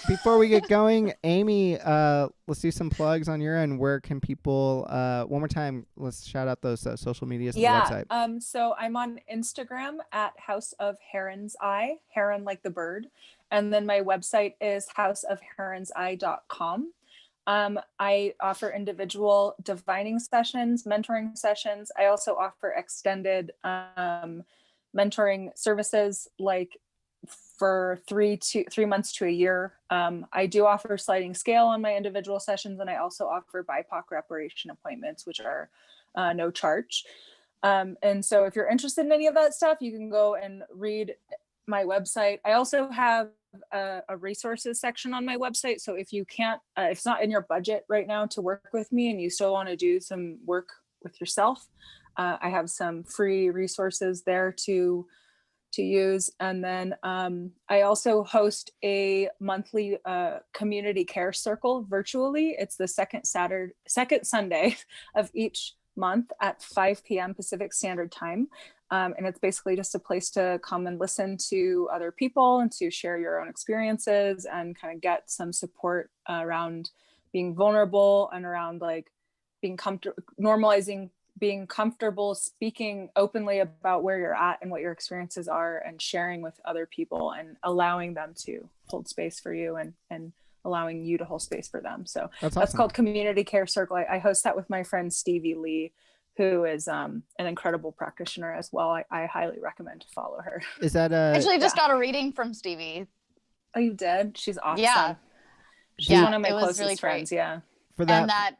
Before we get going, Amy, let's do some plugs on your end. Where can people, one more time, let's shout out those social medias and the website. So I'm on Instagram at House of Heron's Eye, heron like the bird. And then my website is houseofheronseye.com. I offer individual divining sessions, mentoring sessions. I also offer extended mentoring services, like for 3 months to a year. I do offer sliding scale on my individual sessions, and I also offer BIPOC reparation appointments, which are no charge. And so if you're interested in any of that stuff, you can go and read my website. I also have a resources section on my website. So if you can't, if it's not in your budget right now to work with me and you still want to do some work with yourself, I have some free resources there to to use. And then I also host a monthly community care circle virtually. It's the second Sunday of each month at 5 p.m. Pacific Standard Time. And it's basically just a place to come and listen to other people and to share your own experiences and kind of get some support around being vulnerable and around like being comfortable, normalizing being comfortable speaking openly about where you're at and what your experiences are, and sharing with other people and allowing them to hold space for you and allowing you to hold space for them. So that's awesome. Called Community Care Circle. I host that with my friend Stevie Lee, who is an incredible practitioner as well. I highly recommend to follow her. Is that actually just got a reading from Stevie? Oh, you did? She's awesome. Yeah. She's one of my closest really friends. Yeah. For that. And that,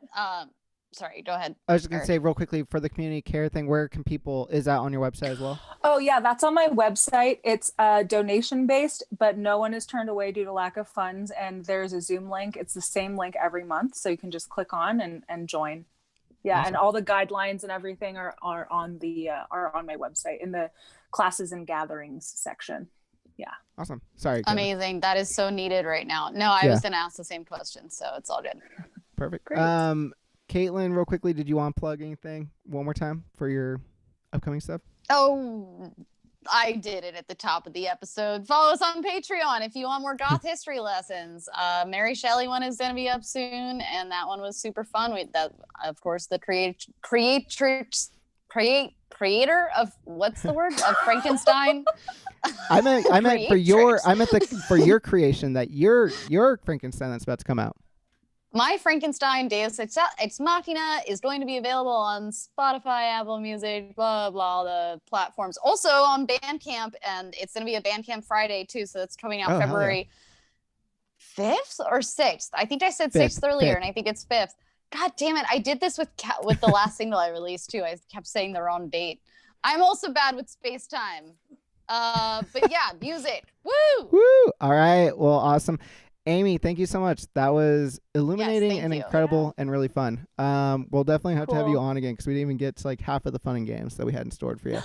sorry, go ahead. I was just going to say real quickly for the community care thing, where can people, is that on your website as well? Oh yeah, that's on my website. It's donation based, but no one is turned away due to lack of funds. And there's a Zoom link. It's the same link every month. So you can just click on and join. Yeah. Awesome. And all the guidelines and everything are on my website in the classes and gatherings section. Yeah. Awesome. Sorry. Kayla. Amazing. That is so needed right now. No, I was going to ask the same question, so it's all good. Perfect. Great. Caitlin, real quickly, did you want to plug anything one more time for your upcoming stuff? Oh, I did it at the top of the episode. Follow us on Patreon if you want more goth history lessons. Mary Shelley one is going to be up soon, and that one was super fun. That, of course, the creator of what's the word of Frankenstein. I meant for your creation that your Frankenstein that's about to come out. My Frankenstein Deus Ex Machina is going to be available on Spotify, Apple Music, blah, blah, the platforms. Also on Bandcamp, and it's going to be a Bandcamp Friday, too, so it's coming out February 5th or 6th. I think I said 6th earlier, and I think it's 5th. God damn it, I did this with the last single I released, too. I kept saying the wrong date. I'm also bad with space-time. But yeah, music. Woo! Woo! All right, well, awesome. Amy, thank you so much. That was illuminating and incredible and really fun. We'll definitely have to have you on again because we didn't even get to like half of the fun and games that we had in store for you.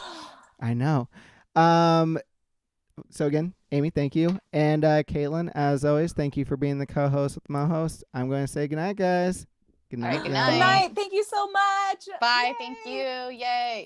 I know. So again, Amy, thank you. And Caitlin, as always, thank you for being the co-host with my host. I'm going to say goodnight, guys. Good night. Good night. Good night. Thank you so much. Bye. Yay. Thank you. Yay.